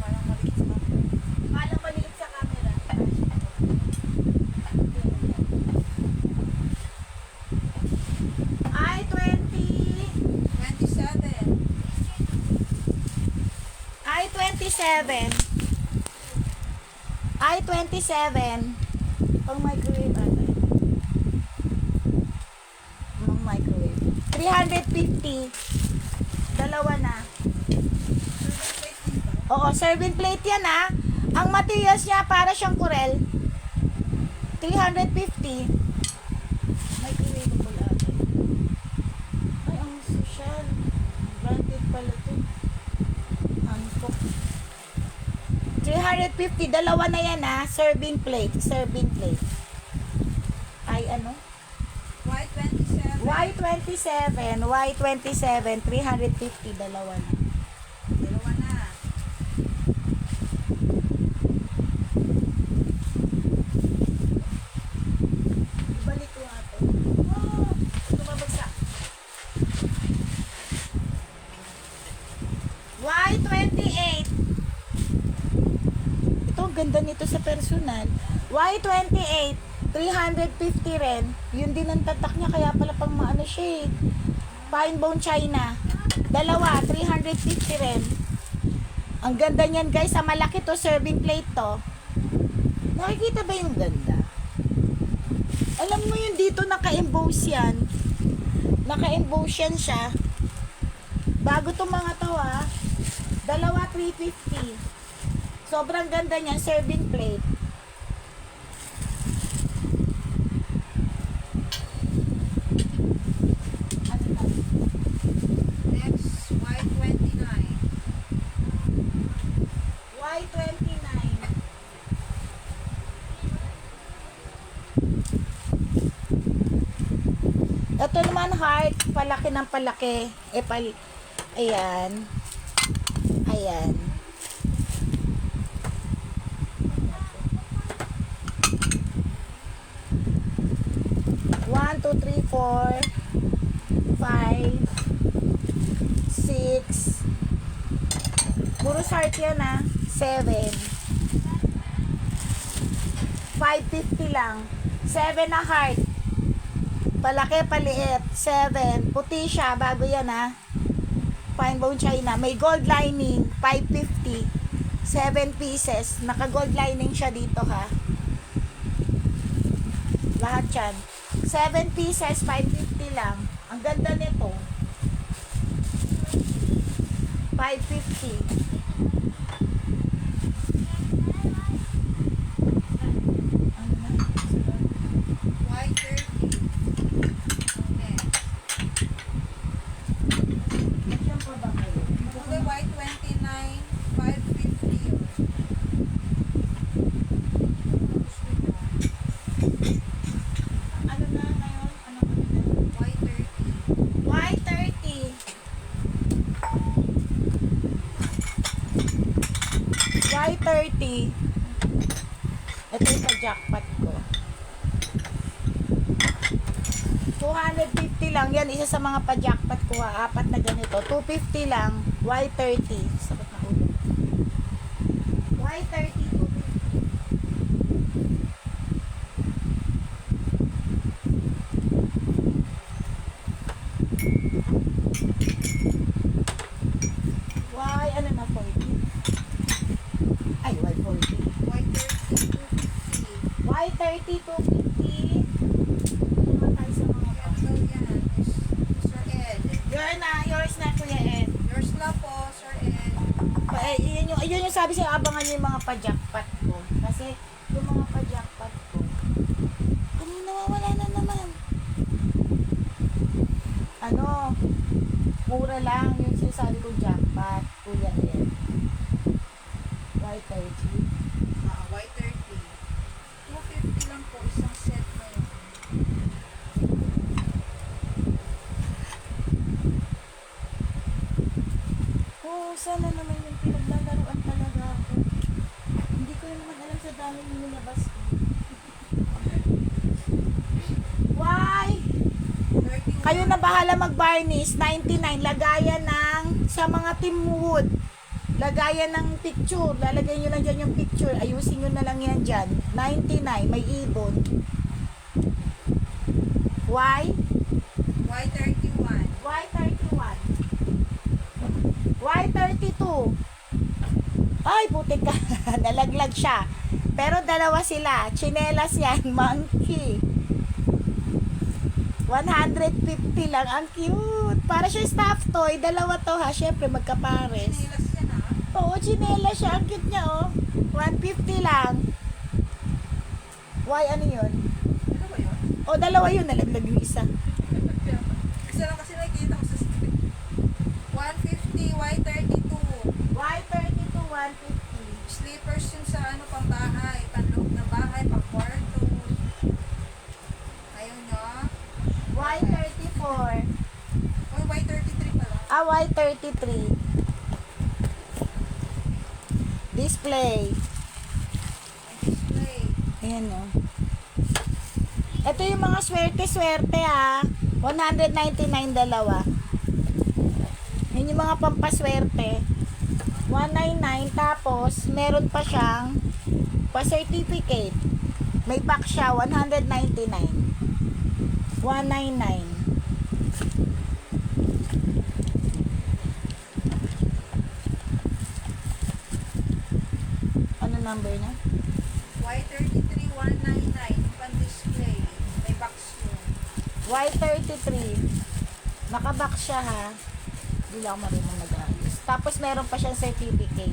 Parang maliit sa mga. Malang maliit sa camera. I-20. 27. I-27. I-27. Pang microwave ata. Pang microwave. 350. Dalawa na. Oo, serving plate yan ah. Ang materials niya para siyang kurel. 350. Microwavable ata. Ay, ang social. Branded pala to. Hancock. 350. Dalawa na yan ah. Serving plate. Serving plate. Ay, ano? White 27. Y27. Y27. 350. Dalawa na. Dalawa na. Ibalik ko nga to. Oh, tumabagsak. Y28. Ito, ang ganda nito sa personal. Y28. 350 rin. Yun din ang tatak niya, kaya pala pang maano siya eh. Fine bone china. Dalawa, 350 rin. Ang ganda niyan guys, sa malaki to, serving plate to. Nakikita ba yung ganda? Alam mo yun dito, naka-emboss yan. Naka-emboss yan siya. Bago to mga to ha. Dalawa, 350. Sobrang ganda niyan, serving plate. Ano to? Next, white 29. Y29. Ito naman heart, palaki ng palaki. Ayan. Ayan. One, two, three, 4, 5, 6. Puro heart yan ah. 7. 550 lang. 7 na heart. Palaki, paliit. 7. Puti siya. Bago yan ha. Fine bone china. May gold lining, 550. 7 pieces. Naka-gold lining siya dito ha. Lahat yan. 7 pieces, 550 lang. Ang ganda nito. 550. White 30. Next. Nandiyan pa ba kayo? Okay, white 29. 550 yun. Ano na ngayon? Ano na? White 30. White 30. White 30. Ito yung pa-jackpot ko. 250 lang. Yan, isa sa mga pa-jackpot ko ha. 4 na ganito. 250 lang. White 30. Sakit na ulo. White 30, 250. Why, ano na 40? Ay, why 40? White 30. 250. Why 30 to 50? Ano tayo sa mga pa? Cancel yan. Sir Ed. Yours na, Kuya Ed. Yours na po, Sir Ed. Yun yung sabi sa'yo, abangan nyo yung mga pa-jackpot ko. Kasi, yung mga pa-jackpot ko, kanina wala na naman. Ano, mura lang yung sinasabi kong jackpot, Kuya Ed. Why 30? White 30. 250 lang po, isang set na yun. Oh, sana naman yung pinaglalaruan talaga ako. Hindi ko naman alam sa dami yung nilabas ko. Why? 31. Kayo na bahala mag-varnish. 99. Lagayan ng sa mga teamwood. Lagayan ng picture. Lalagay nyo lang dyan yung picture. Ayusin nyo na lang yan dyan. 99. May ibon. Why? White 31. Why 31? Why 32? Ay, putik ka. Nalaglag siya. Pero dalawa sila. Chinelas yan. Monkey. 150 lang. Ang cute. Para siya stuffed toy. Dalawa to ha. Syempre, magkapares. Nilas yan ha. Oo, chinelas siya. Ang cute niya oh. 150 lang. Why, ano yun? Ano ba yun? O, dalawa yun. Nalaglag yung isa. Isa lang kasi nakikita ko sa screen. 150, white 32. Why 32, 150? Slippers yun sa ano, pang bahay. Panloob ng bahay, pang kwarto. Ayaw nyo? Why 34? Uy, white 33 pala. Ah, why 33? Display. Display. Ayan o. Ito yung mga swerte-swerte ha. 199 dalawa. Yun yung mga pampaswerte. 199 tapos meron pa siyang pa-certificate. May pack siya 199. 199. Ano number niya? White 33, 199. Pang display. May box yun. Y33. Nakabox siya ha. Hindi lang ako marunong nag-ayos. Tapos meron pa siyang certificate.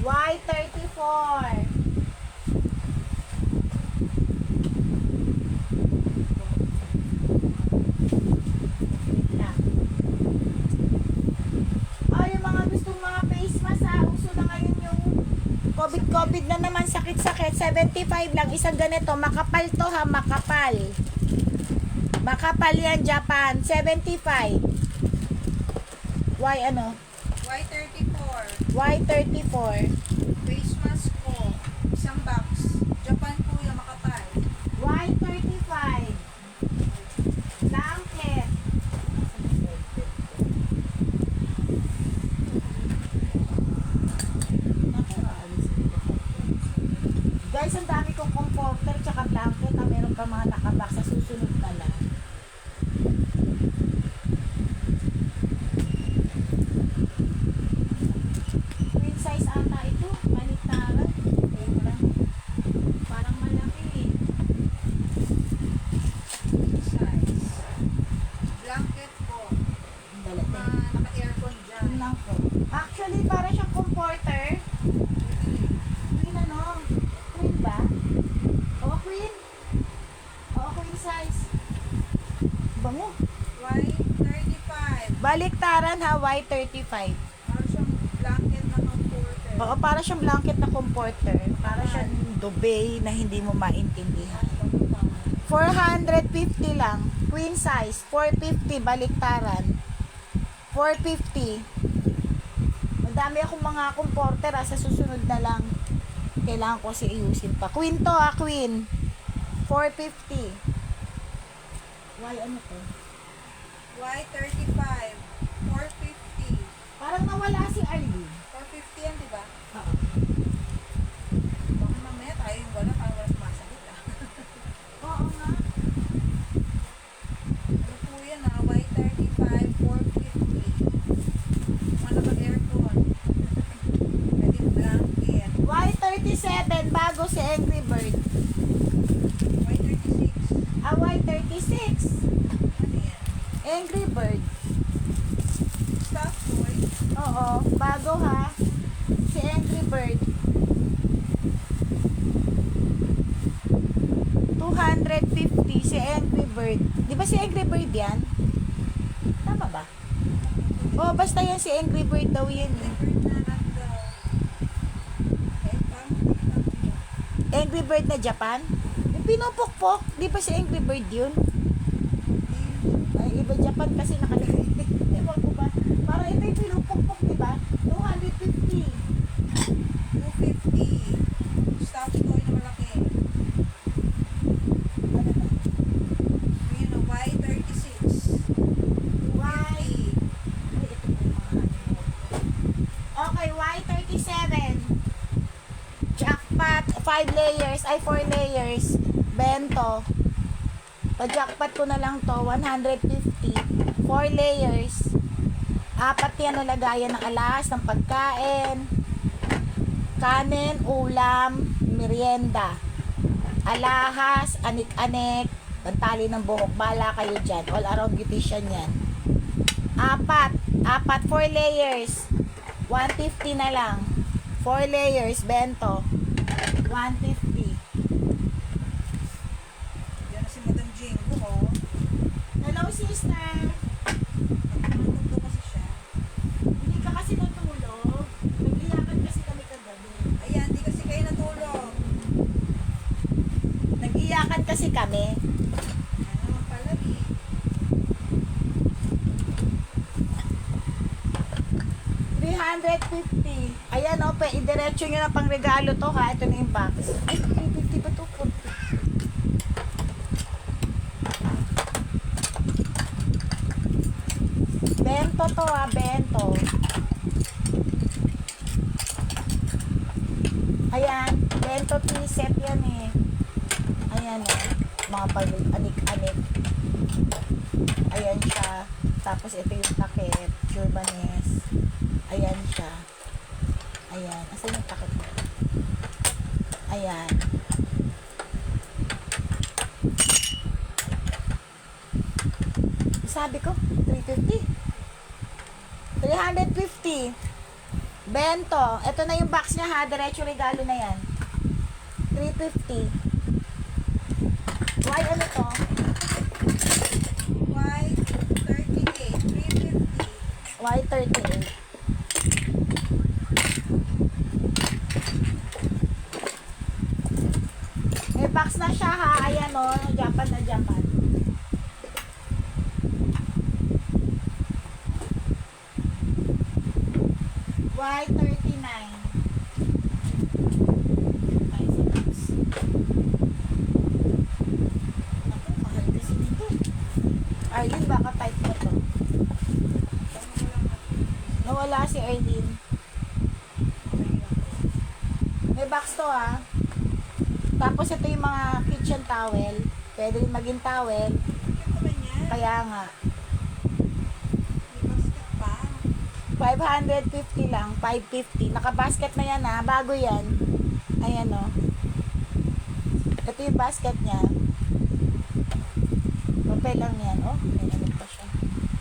Y34. Oh, yung mga gustong mga face mask ha. Uso na ngayon yung COVID na naman. Sakit-sakit. 75 lang. Isang ganito. Makapal to ha. Makapal. Makapal yan, Japan. 75. Why ano? White 34. Y34. Face mask ko. Isang box. Japan kuya, makapal. Y35. Blanket. Guys, ang dami kong comforter tsaka blanket na meron pa mga nakabox sa susunod na lang. bangko. Actually, para siyang comforter. Queen ano? Queen ba? Oo, queen. Oo, queen size. Bango. Y35. Baliktaran ha, Y35. Para siyang blanket na comforter. Oo, para siyang blanket na comforter. Para siyang duvet na hindi mo maintindihan. 450 lang. Queen size. 450 baliktaran. 450. Madami akong mga comforter sa susunod na lang. Kailangan ko kasi iusin pa. Queen to queen. 450. Why ano to? Y35. 450. Parang nawala si Arlene. 450 yan, di ba? Oo. Baka mamaya tayo yung wala, parang wala sumasagot ah. Oo nga. Ano po yan ah? Y35, 450. Mga naka-aircon. Pwede blanket. Y37, bago si Angry Bird. Y36. Y36. Ano yan? Angry Bird. Stuff toy. Oo, bago ha. Si Angry Bird. 250 si Angry Bird. Di ba si Angry Bird yan? Tama ba? Oo, basta yan si Angry Bird daw yan. Eh. Different na ang eh, parang Angry Bird na Japan? Yung pinupukpok, di ba si Angry Bird yun? Ay, iba Japan kasi nakalagay. Ewan ko ba? Parang ito yung pinupukpok, di ba? 250. 250. Stuff toy na malaki. Yun o, Y36. Y. Ay, ito po yung mga ano. Okay, Y37. Jackpot, 5 layers, ay 4 layers. Bento. Pa-jackpot ko na lang to, 150. 4 layers. 4 yan na lagayan ng alas, ng pagkain. Kanin, ulam, merienda. Alahas, anik-anik, pantali ng buhok. Bala kayo dyan. All around beautician yan. 4, 4 layers. 150 na lang. 4 layers, bento. 150. Yan si Madam Jingo o. Hello, sister. Nagtutulog kasi siya. Hindi ka kasi natulog. Nag-iyakan kasi kami kagabi. Ayan, di kasi kayo natulog. Nag-iyakan kasi kami. Ano naman pala eh. $350. Ayan o, idiretso nyo na pang regalo to ha. Ito na yung box. Ay, 350 ba to? Bento to ha, bento. Ayan, bento tea set yan eh. Ayan o, mga pag-anik-anik. Ayan siya. Tapos ito yung takip, Urbanes. Ayan siya. Ayan. Asan yung takip mo? Ayan. Sabi ko, 350. 350. Bento. Ito na yung box niya ha. Diretso regalo na yan. 350. Why ano to? Y38, 350. Y38. May box na siya ha. Ayan o. Japan na Japan. Y39. Ay, sa box. Ako, mahal kasi nito. Arlene, baka type mo to. Nawala si Arlene. May box to ah. Tapos ito yung mga kitchen towel. Pwede rin maging towel. Cute naman yan. Kaya nga. May basket pa. 550 lang. 550. Naka-basket na yan ha. Bago yan. Ayan o. Ito yung basket niya. Papel lang yan. Oh, may ano pa siya.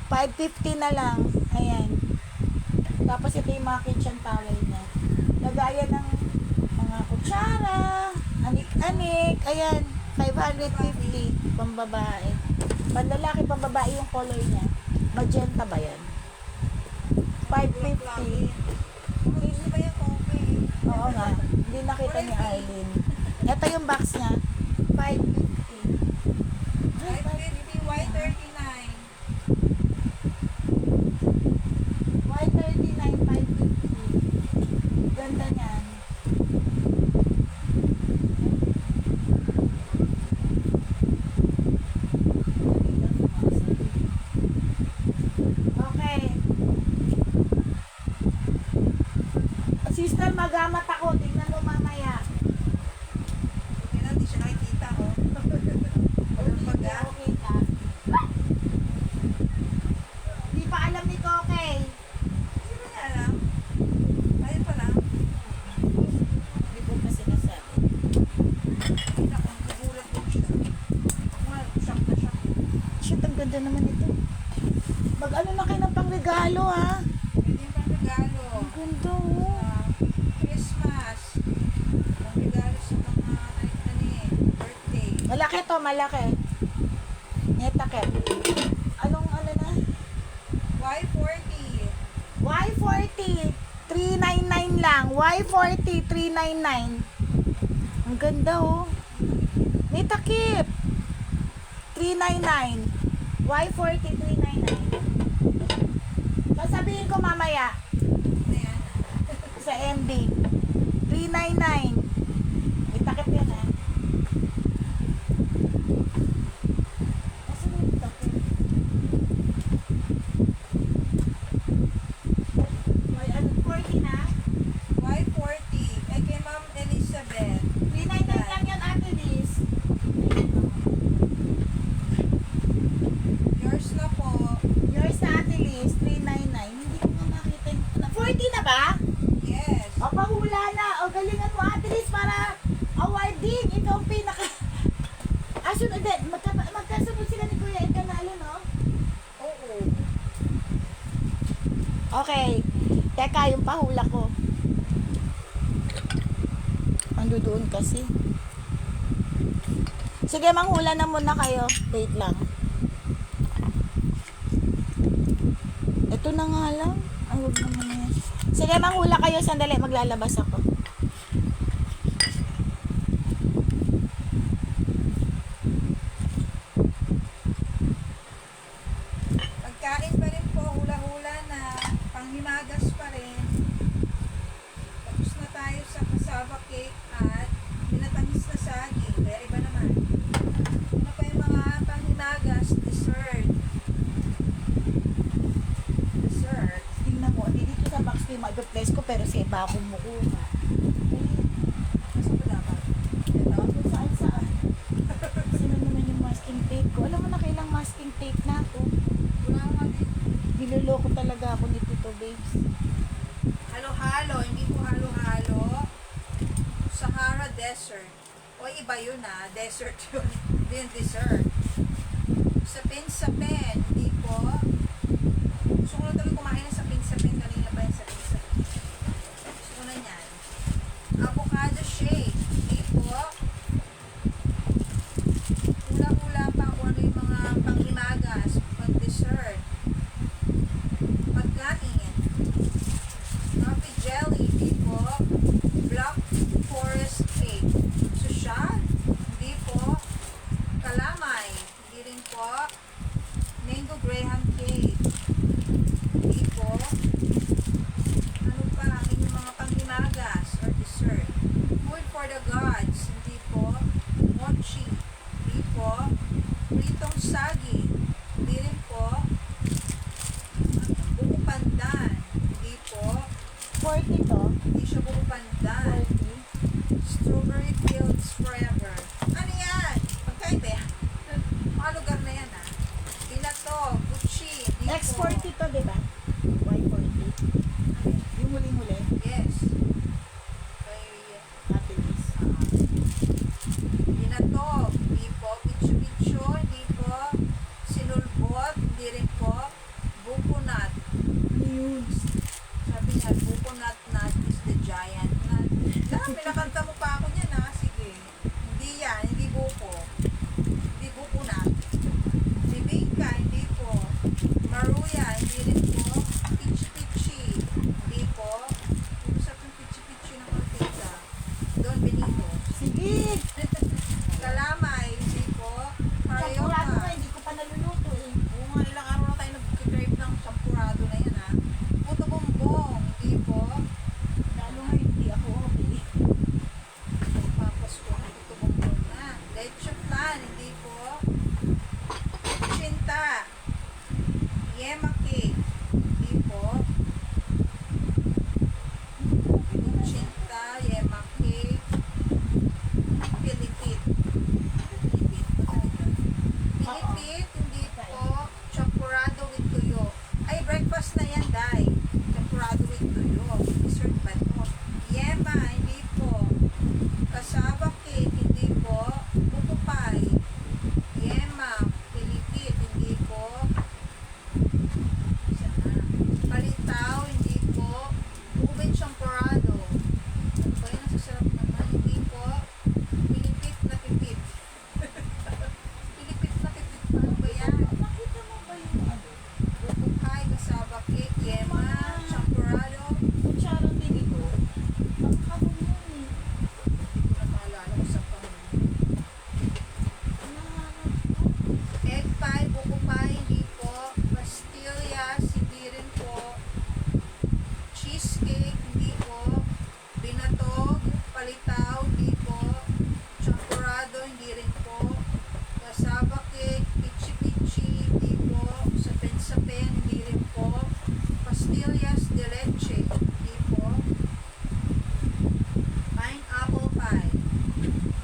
550 na lang. Ayan. Tapos ito yung mga kitchen towel niya. Lagaya ng mga kutsara, anik-anik. Ayan, 550 pambabae. Panlalaki, pambabae yung color niya. Magenta ba yan? 550. Hindi ba yan okay? Oo nga. Hindi nakita ni Arlene. Ito yung box niya. 550. Ay, 550, Y39. Y39, 550. Ganda niyan. Okay. Sister, magamat ako. Tingnan mo mamaya. Buti na, di siya nakikita, oh. Walang baga. Okay ka. Hindi pa alam ni Kokey. Hindi ba niya alam? Ayun pa lang. Hindi ko pa sinasabi. Nagugulat din siya. Well, shock na shock. Shit, ang ganda naman ito. Mag-ano na kayo ng pangregalo, ha? Pwede yung pang-regalo. Ang ganda, oh. Christmas. Pang-regalo sa mga birthday. Malaki to, malaki. Netakep. Anong ano na? Y40. Y40. 399 lang. Y40, 399. Ang ganda, oh. Netakip. 399. Y40, 399. Sasabihin ko mamaya Ano yan? sa MD. 399. Netakip yan, ha? Asan yung takip? Ay, ano, 40 na? Y40. Eh, kay Ma'am Elizabeth. 399 lang yan, Ate Liz. Yours na po. Yours na, Ate Liz, 399. Hindi ko nga makita yung... 40 na ba? Yes. O, pahula na. O, galingan mo, Ate Liz, para awarding. Ikaw ang pinaka... Ah, sunod din. Magkasunod sila ni Kuya Ed Canalo, no? Oo. Okay. Teka, yung pahula ko. Ando doon kasi. Sige, manghula na muna kayo. Wait lang. Ito na nga lang. Ay, huwag naman na yan. Sige, manghula kayo. Sandali, maglalabas ako. Pagkain pa rin po, hula-hula na. Panghimagas pa rin. Tapos na tayo sa cassava cake at pinatamis na saging. Kaya iba naman. Ano pa yung mga panghimagas? Dessert. Dessert. Tingnan mo, di dito sa box ko yung mag-place ko, pero sa iba ako kumukuha. Mas ko dapat. Ito. Kung saan-saan. Sino naman yung masking tape ko? Alam mo na kailang masking tape na ako. Wala nga din. Niloloko talaga ako ni Tito Babes. Halo-halo. Hindi po halo-halo. Sahara Desert. O iba yun ah. Desert yun. Hindi yung dessert. Sapin-sapin. Hindi po. Gusto ko na tuloy kumain ng sapin-sapin. Kanina pa yung sapin-sapin. Gusto ko na yan. Avocado shake. Hindi po. Hula-hula pa kung ano yung mga panghimagas. Pang-dessert. Pagkain. Coffee jelly. Hindi po. Black forest cake. Social. Hindi po. Kalamay. Hindi rin po. Mango graham cake. Hindi po. Ano pa ang inyong mga panghimagas or dessert? Food for the gods. Hindi po. Mochi. Hindi po. Pritong sagi. Hindi rin po. Buko pandan. Hindi po. 40 to. Hindi siya buko pandan. 40. Strawberry Fields Forever. Ano yan? Pagkain ba yan? Mga lugar na yan ah. Pinato, Gucci, Dipo. Next 40 to, di ba? Y40. Yung huling-huli. Yes. Kay Ate Liz. Pinato, Dipo, Bicho-bicho, Dipo, Sinulbot, hindi rin po, Bukunat. News. Sabi pinakanta mo pa ako niyan ha. Sige. Hindi yan. Hindi buko. Hindi buko na. Bibingka, hindi po. Maruya, hindi rin po. Pichi-pichi, hindi po. Usap yung pichi-pichi ng Ortega. Don Benito. Sige. Kalamay, hindi po. Champurado Carioca. na, hindi ko pa naluluto eh. Oo nga, ilang araw na tayo nag-crave ng champurado na yan ha. Puto bumbong, hindi po. Lalo nga hindi ako okay. Tapos po, puto bumbong na. Leche flan, hindi po. Chinta. Yema cake, hindi po. Chinta, yema cake. Pilipit. Pilipit ba talaga? Pilipit, hindi po. Champurado with tuyo. Ay, breakfast na yan, Day. Champurado with tuyo. Dessert ba ito? Yema, hindi po. Cassava cake, hindi po. Buko pie. Yema, pilipit, hindi po. Isa na. Palitaw, hindi po. Ube champurado. Ano ba yun? Sasarap naman. Hindi po. Pilipit na pipit. Pilipit na pipit. Ano ba yan? Nakita mo ba yung ano? Buko pie, cassava cake, yema, champurado. Kutsarang binito. Ang kabog yun eh. Hindi ko na maalala kung saan pa mo. Egg pie, buko pie, hindi po. Pastillas, hindi rin po. Cheesecake, hindi po. Binatog, palitaw, hindi po. Champurado, hindi rin po. Cassava cake, pichi-pichi, hindi po. Sapen-sapen, hindi rin po. Pastillas de leche, hindi po. Pineapple pie.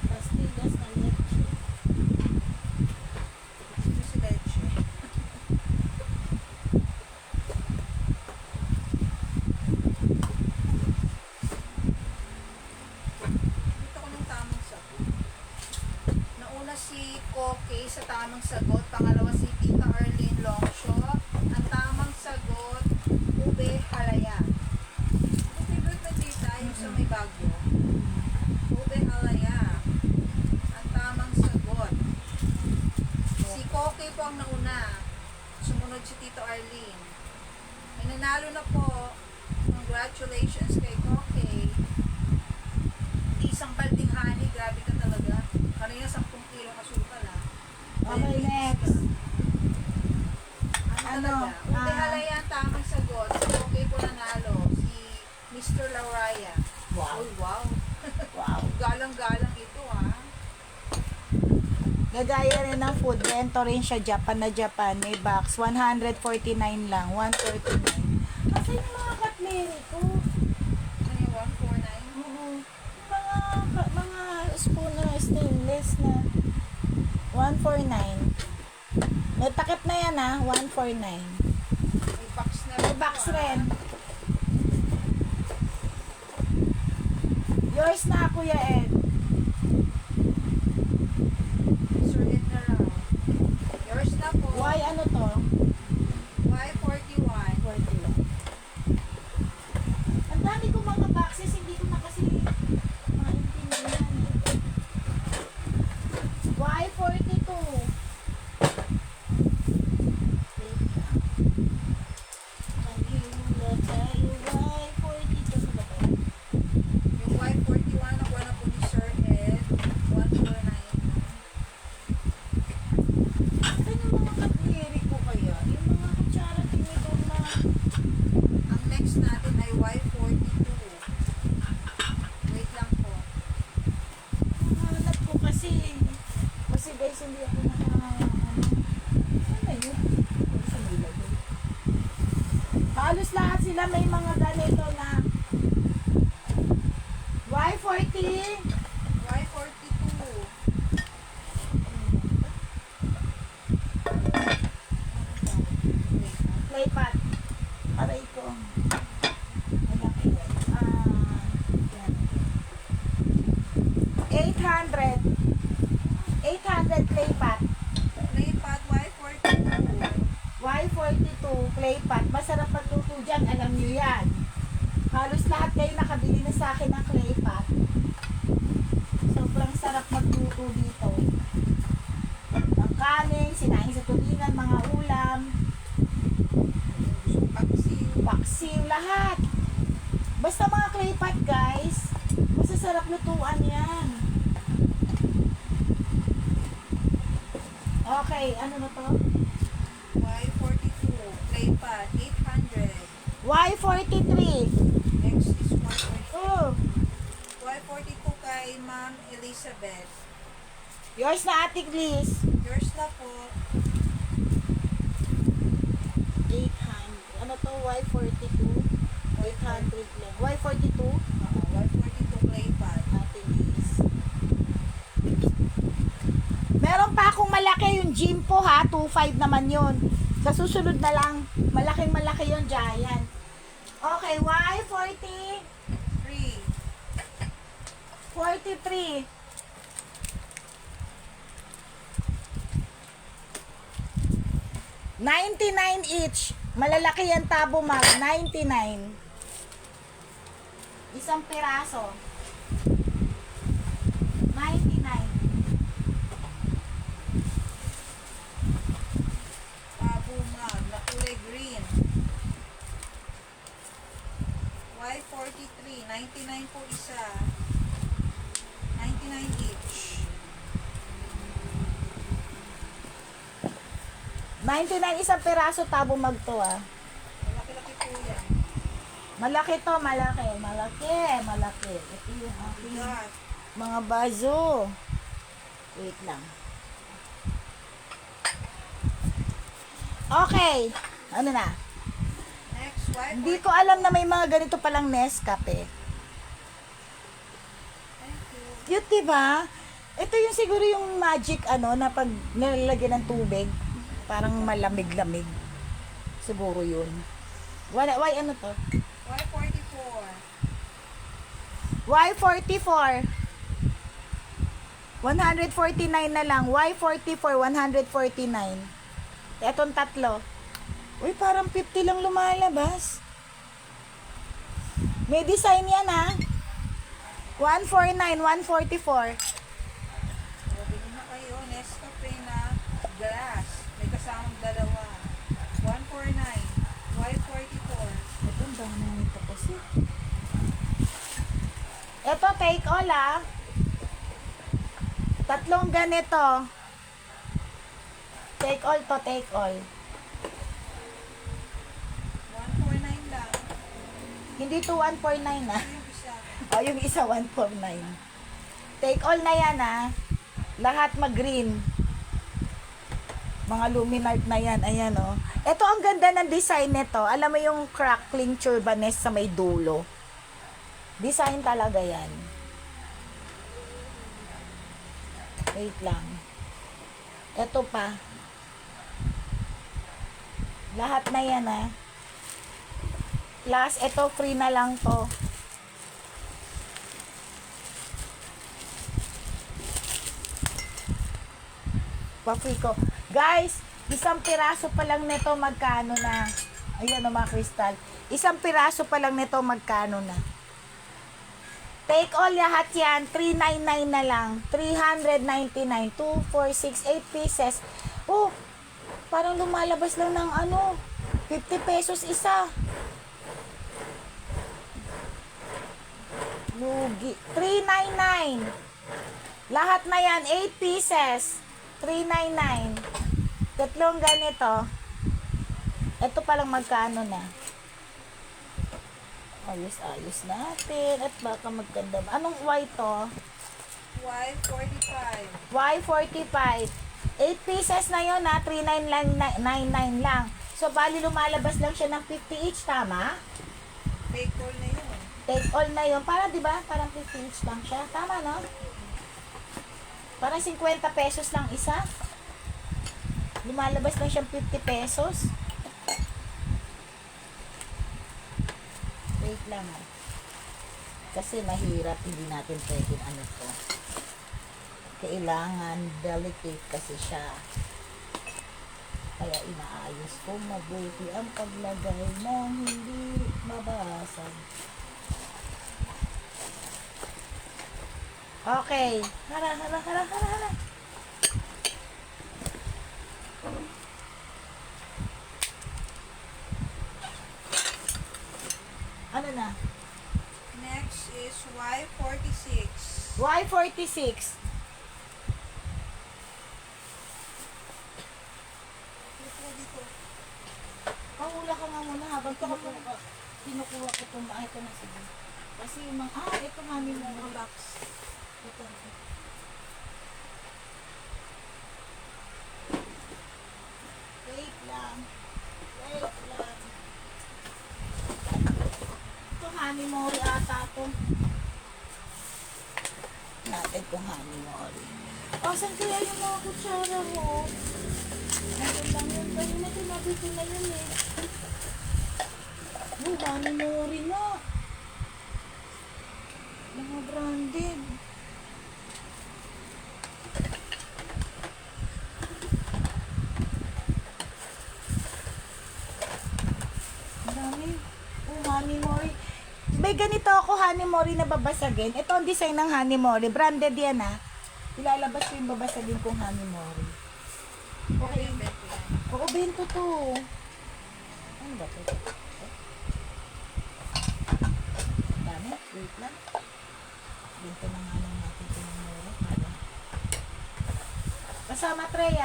Pastillas na leche. Sino si leche? Dito ko ng tamang sagot. Nauna si Koke sa tamang sagot. Pangalawa si Tita Arlene Longshaw. Ang tamang sagot, ube halaya. Ang favorite na tita, yung sa may bagyo. Ube halaya. Ang tamang sagot. Si Koke po ang nauna. Sumunod si Tito Arlene. May nanalo na po. Congratulations kay Koke. Isang balding honey. Grabe ka talaga. Kanina 10 kilong asukal ha. Okay, next. Ano Ano? talaga? Ube halaya ang tamang sagot. Si Koke po nanalo. Si Mr. Lauraya. Wow. Uy, wow. Wow. Galang-galang ito ha. Gagaya rin ng food. Bento rin siya Japan na Japan. May box. 149 lang. 139. Kasi yung mga cutlery ko. Ano yung 149? Oo. Mga spoon na stainless na. 149. May takip na yan ha. 149. May box na rin. May box po, ha? rin. Yours na, Kuya Ed. Sir Ed na raw. Yours na po. Why ano to? Y41. 40 lang. Ang dami ko mga boxes, hindi ko na kasi maintindihan. Y42. Y42 ba ba? Yung Y41 nakuha na po ni Sir Ed. 149. Ito yung mga cutlery ko kaya. Yung mga kutsara tinidor na Ang next natin ay Y42. Wait lang po. hanap ko kasi. Kasi guys, hindi ako ano yun? Saan nilagay? Halos lahat sila may mga ganito na Y40. Y42. Play pot. Aray ko. Malaki yan. Yan. 800. 800 play pot. Playpad Y42. Y42 clay pot. Masarap magluto dyan. Alam nyo yan. Halos lahat kayo nakabili na sa akin ng clay pot. sobrang sarap magluto dito. Ang kanin, sinaing sa tulingan, mga ulam, paksiw, lahat. Basta mga clay pot guys, masasarap lutuan yan. Okay, ano na to? Y42, clay pot, 800. Y43. Next is Y42. Oh, Y42 kay Ma'am Elizabeth. yours na Ate Liz. Yours na po. 800. Ano to? Y42? 800 lang. Y42? Y42 clay pot. Ate Liz. Meron pa akong malaki yung Jimpo ha. 2.5 naman yun. Sa susunod na lang, malaking malaki yung giant. Okay, Y40. 3. 43. $99 each. Malalaki yan tabo mag. $99. Isang piraso. $99. Tabo ma'am, na kulay green. Y43, 99 po isa. 99 each. 99 isang piraso tabo mag to ah. Malaki-laki po yan. Malaki to, malaki. Malaki, malaki. Ito yung aking Bigat. mga bazo. Wait lang. Okay. Ano na? Next, Y43. Hindi ko alam na may mga ganito palang Nescafe. Thank you. Cute, diba? Ito yung siguro yung magic ano na pag nilalagyan ng tubig, parang malamig-lamig. Siguro yun. Why ano to? Y44. Y44. 149 na lang. Y44, 149. Etong tatlo. Uy, parang 50 lang lumalabas. May design yan ha. 149, 144. O, bili na kayo. Nescafe na glass. May kasamang dalawa. 149. Y44. Ito, ang dami nito kasi. Ito, take all ah. Tatlong ganito. Take all to, take all. 149 lang. Hindi to 149 ah. Yung isa. O, yung isa 149. Take all na yan ah. Lahat mag-green. Mga luminart na yan. Ayan oh. Ito ang ganda ng design nito. Alam mo yung crackling turbanes sa may dulo. Design talaga yan. Wait lang. Ito pa. Lahat na yan ah. Plus, ito free na lang to. Pa-free ko. Guys, isang piraso pa lang nito magkano na? Ayan o mga kristal. Isang piraso pa lang nito magkano na? Take all lahat yan. 399 na lang. 399. 2, 4, 6, 8 pieces. Oh, parang lumalabas lang ng ano. 50 pesos isa. Lugi. 399. Lahat na yan. 8 pieces. 399. Tatlong ganito. Ito palang magkano na? Ayos natin. At baka magkanda. Anong Y to? Y45. Y45. 8 pieces na yun ha. 399 lang. So, bali lumalabas lang siya ng 50 each. Tama? Take all na yun. Take all na yun. Para, di ba? Parang 50 each lang siya. Tama, no? Parang 50 pesos lang isa. Lumalabas lang siyang 50 pesos. Wait lang ha. Kasi mahirap. Hindi natin pwedeng ano to. Kailangan delicate kasi siya. Kaya inaayos ko mabuti ang paglagay ng hindi mabasag. Okay. Hara. Ano na? Next is Y46. Y46. Dito. Pahula ka nga muna habang kinukuha ko itong ito na sige. Kasi yung mga, ito nga nila. Relax. Ito. Wait lang. Ito honey mori ata ito. Natin itong honey mori. Saan kaya yung mga kutsara mo? Natin lang yun. Dahil na tinabi ko na yun eh. Honey mori na. Mga branded. Ang dami. Honey mori. May ganito ako honey mori na babasagin. Ito ang design ng honey mori. Branded yan Ilalabas ko yung babasagin kong honey mori. Okay. Yung bento yan. Oo, bento to. Ano ba ito? Dami. Wait lang. Bento na nga lang natin ito ng mori. Kasama tray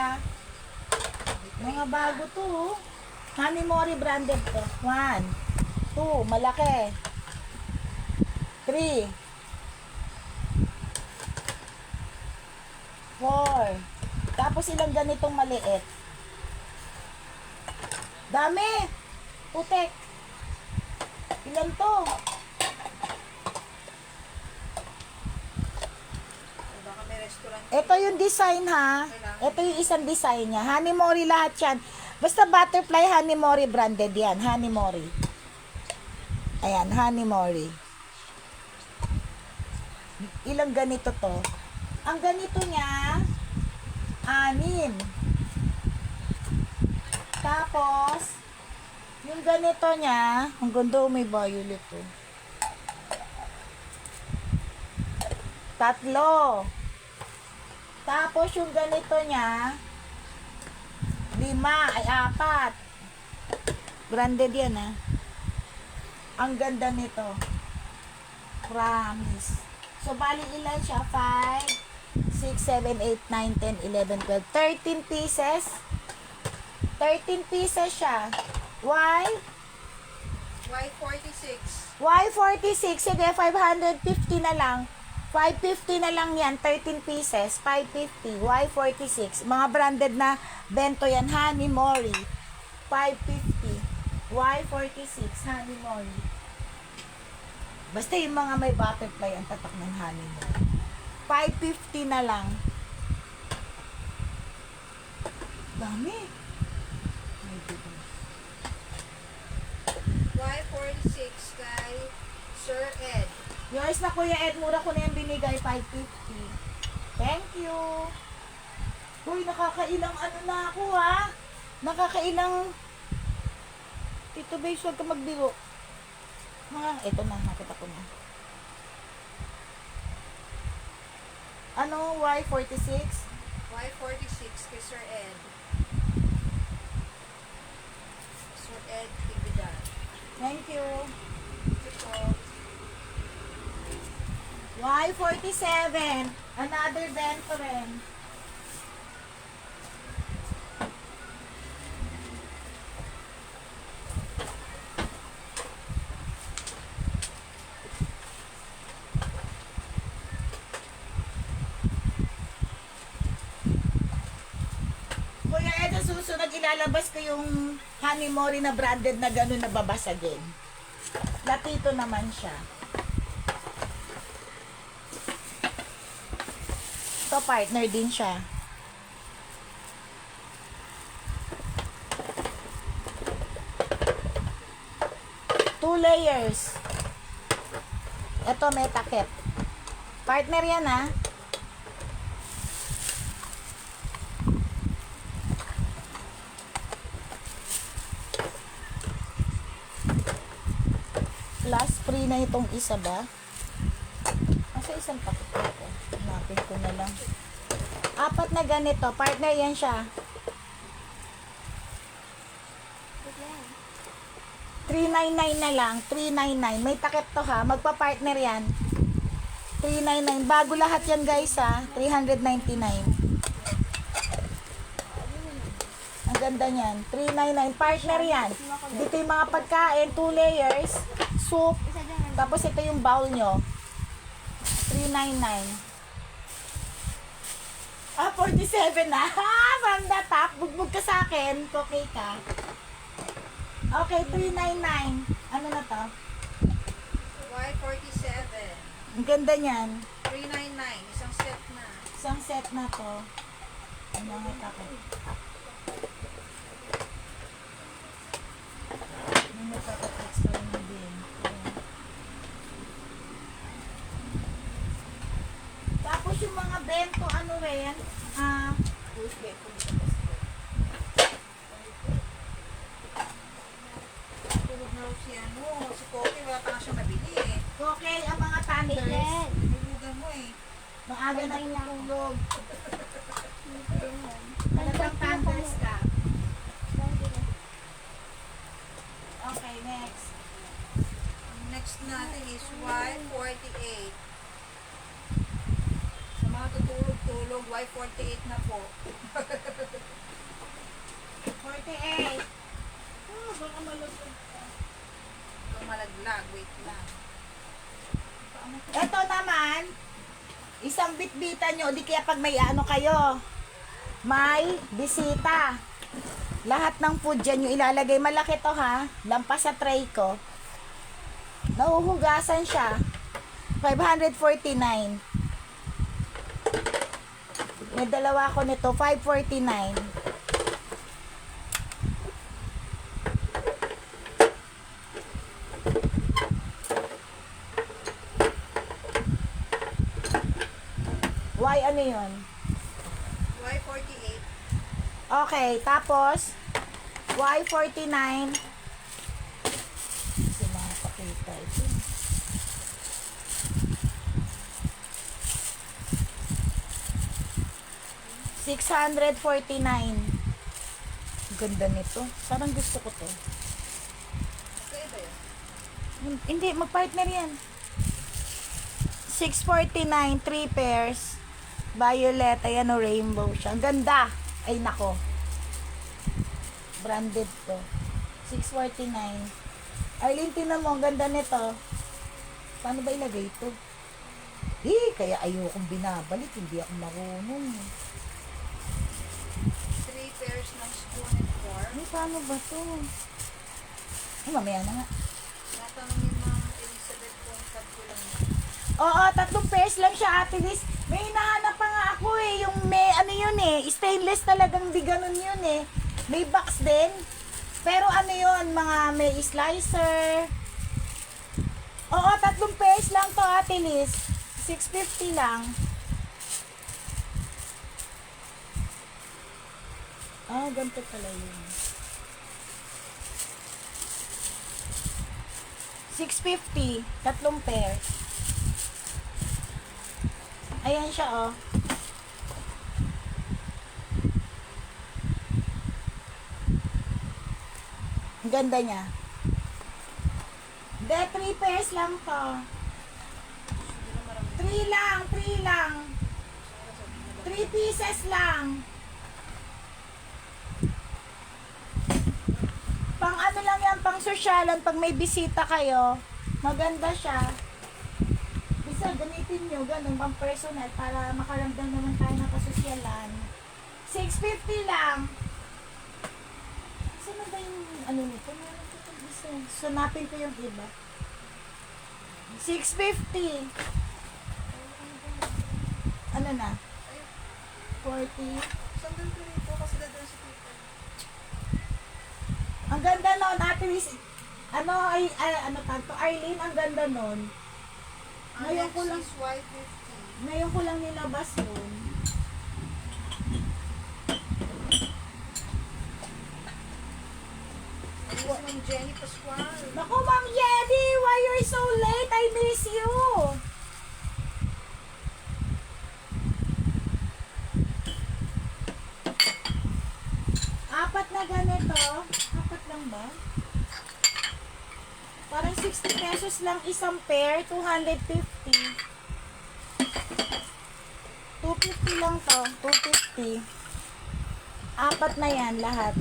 Mga bago to. Honey mori branded to. 1, 2, malaki. 3, 4. Tapos ilang ganitong maliit. Dami. Putek. Ilan to? Baka may restaurant. Ito yung design Ito yung isang design niya. Honey mori lahat yan. Basta butterfly honey mori branded yan. Honey mori. Ayan, honey mori. Ilang ganito to? Ang ganito niya, 6. Tapos, yung ganito niya, ang ganda may violet 3. Tapos, yung ganito niya, 5, 4. Branded yan Ang ganda nito. Promise. So, bali ilan siya? 5, 6, 7, 8, 9, 10, 11, 12, 13 pieces. 13 pieces siya. Why? Y46. Y46. Sige, 550 na lang. 550 na lang yan. 13 pieces. 550. Y46. Mga branded na bento yan. Honey Mori. 550. Y46. Honey Mori. Basta yung mga may butterfly ang tatak ng honey Mori. 550 na lang. Dami. Y46 kay Sir Ed. Yours na Kuya Ed, mura ko na yung binigay, 550. Thank you. Uy, nakakailang ano na ako Nakakailang. Tito Babes, huwag ka magbiro. Ito na, nakita ko na. Ano, Y46? Y46 kay Sir Ed. Sir Ed Tibidan. Thank you. Ito po. Y47. Another bento rin. Kuya Ed, sa susunod ilalabas ko yung Honey Mori na branded na gano'n na babasagin. Latito naman siya. Ito partner din siya. Two layers. Ito may takip. Partner yan Plus free na itong isa ba? Asa isang takip ito? Open ko na lang. 4 na ganito. Partner yan siya. 399 na lang. 399. May takip to ha. Magpa-partner yan. 399. Bago lahat yan guys ha. 399. Ang ganda niyan. 399. Partner yan. Dito yung mga pagkain. 2 layers. Soup. Tapos ito yung bowl nyo. 399. 47 na. Ha! From the top. Bugbog ka sa akin. Okay ka. Okay, 399. Ano na to? Y47. Ang ganda niyan. 399. Isang set na. Isang set na to. Ano nga tako? Ano tako extra mo din. Ayan. Tapos yung mga bento, ano rin? Tulog na raw si ano. Si Coco, wala pa nga siya nabili eh. Okay, ang mga thunders. Tulugan mo eh. Maaga na tutulog. Talagang thunders ka. Okay, next. Ang next natin is Y48. Sa mga tutulog-tulog, Y48 na po. 48. Oh, baka malutog ka. Ito malaglag. Wait lang. Ito naman, isang bitbitan nyo, di kaya pag may ano kayo, may bisita. Lahat ng food dyan yung ilalagay. Malaki to ha, lampas sa tray ko. Nahuhugasan siya. 549. May dalawa ko nito, 549. Why ano yun? Y48. Okay, tapos Y49. Kasi makapakita ito. $649. Ganda nito. Parang gusto ko to. Okay ba yun? Hindi, mag-partner yan. 649, 3 pairs. Violet, ayan o, rainbow siya. Ang ganda. Ay, nako. Branded to. 649. Arlene, tinan mo, ang ganda nito. Paano ba ilagay ito? Kaya ayokong binabalik. Hindi ako marunong. 3 pairs ng spoon and fork. Paano ba to? Mamaya na nga. Natanongin Ma'am Elizabeth kung tagpulang na. Oo, 3 pairs lang siya, Ate Liz. May hinahanap pa nga ako eh. Yung may, ano yun eh, stainless talagang di ganun yun eh. May box din. Pero ano yun, mga may slicer. Oo, 3 pairs lang to, Ate Liz. 650 lang. Ganito pala yun. 650, 3 pairs. Ayan siya, oh. Ang ganda niya. Hindi, 3 pairs lang to. 3 lang, 3 lang. 3 pieces lang. Pang ano lang yan, pang sosyalan, pag may bisita kayo, maganda siya. Bisa, gamitin nyo, ganun, pang personal, para makaramdam naman tayo ng kasosyalan. 650 lang. Saan na ba yung, ano nito? Meron ko itong isa. Sunapin ko yung iba. 650. Ano na? 40. Sandal ko rito kasi dadaan si Tito. Ang ganda nun, Ate Liz. Ano, ano tanto, Arlene, ang ganda nun. Ang Ngayon next ko lang, is Y50. ngayon ko lang nilabas yun. This is Ma'am Jenny Pascual. Naku, Ma'am Jenny, why you're so late? I miss you. ba? Parang 60 pesos lang isang pair, 250. 250 lang to, 250. Apat na yan lahat.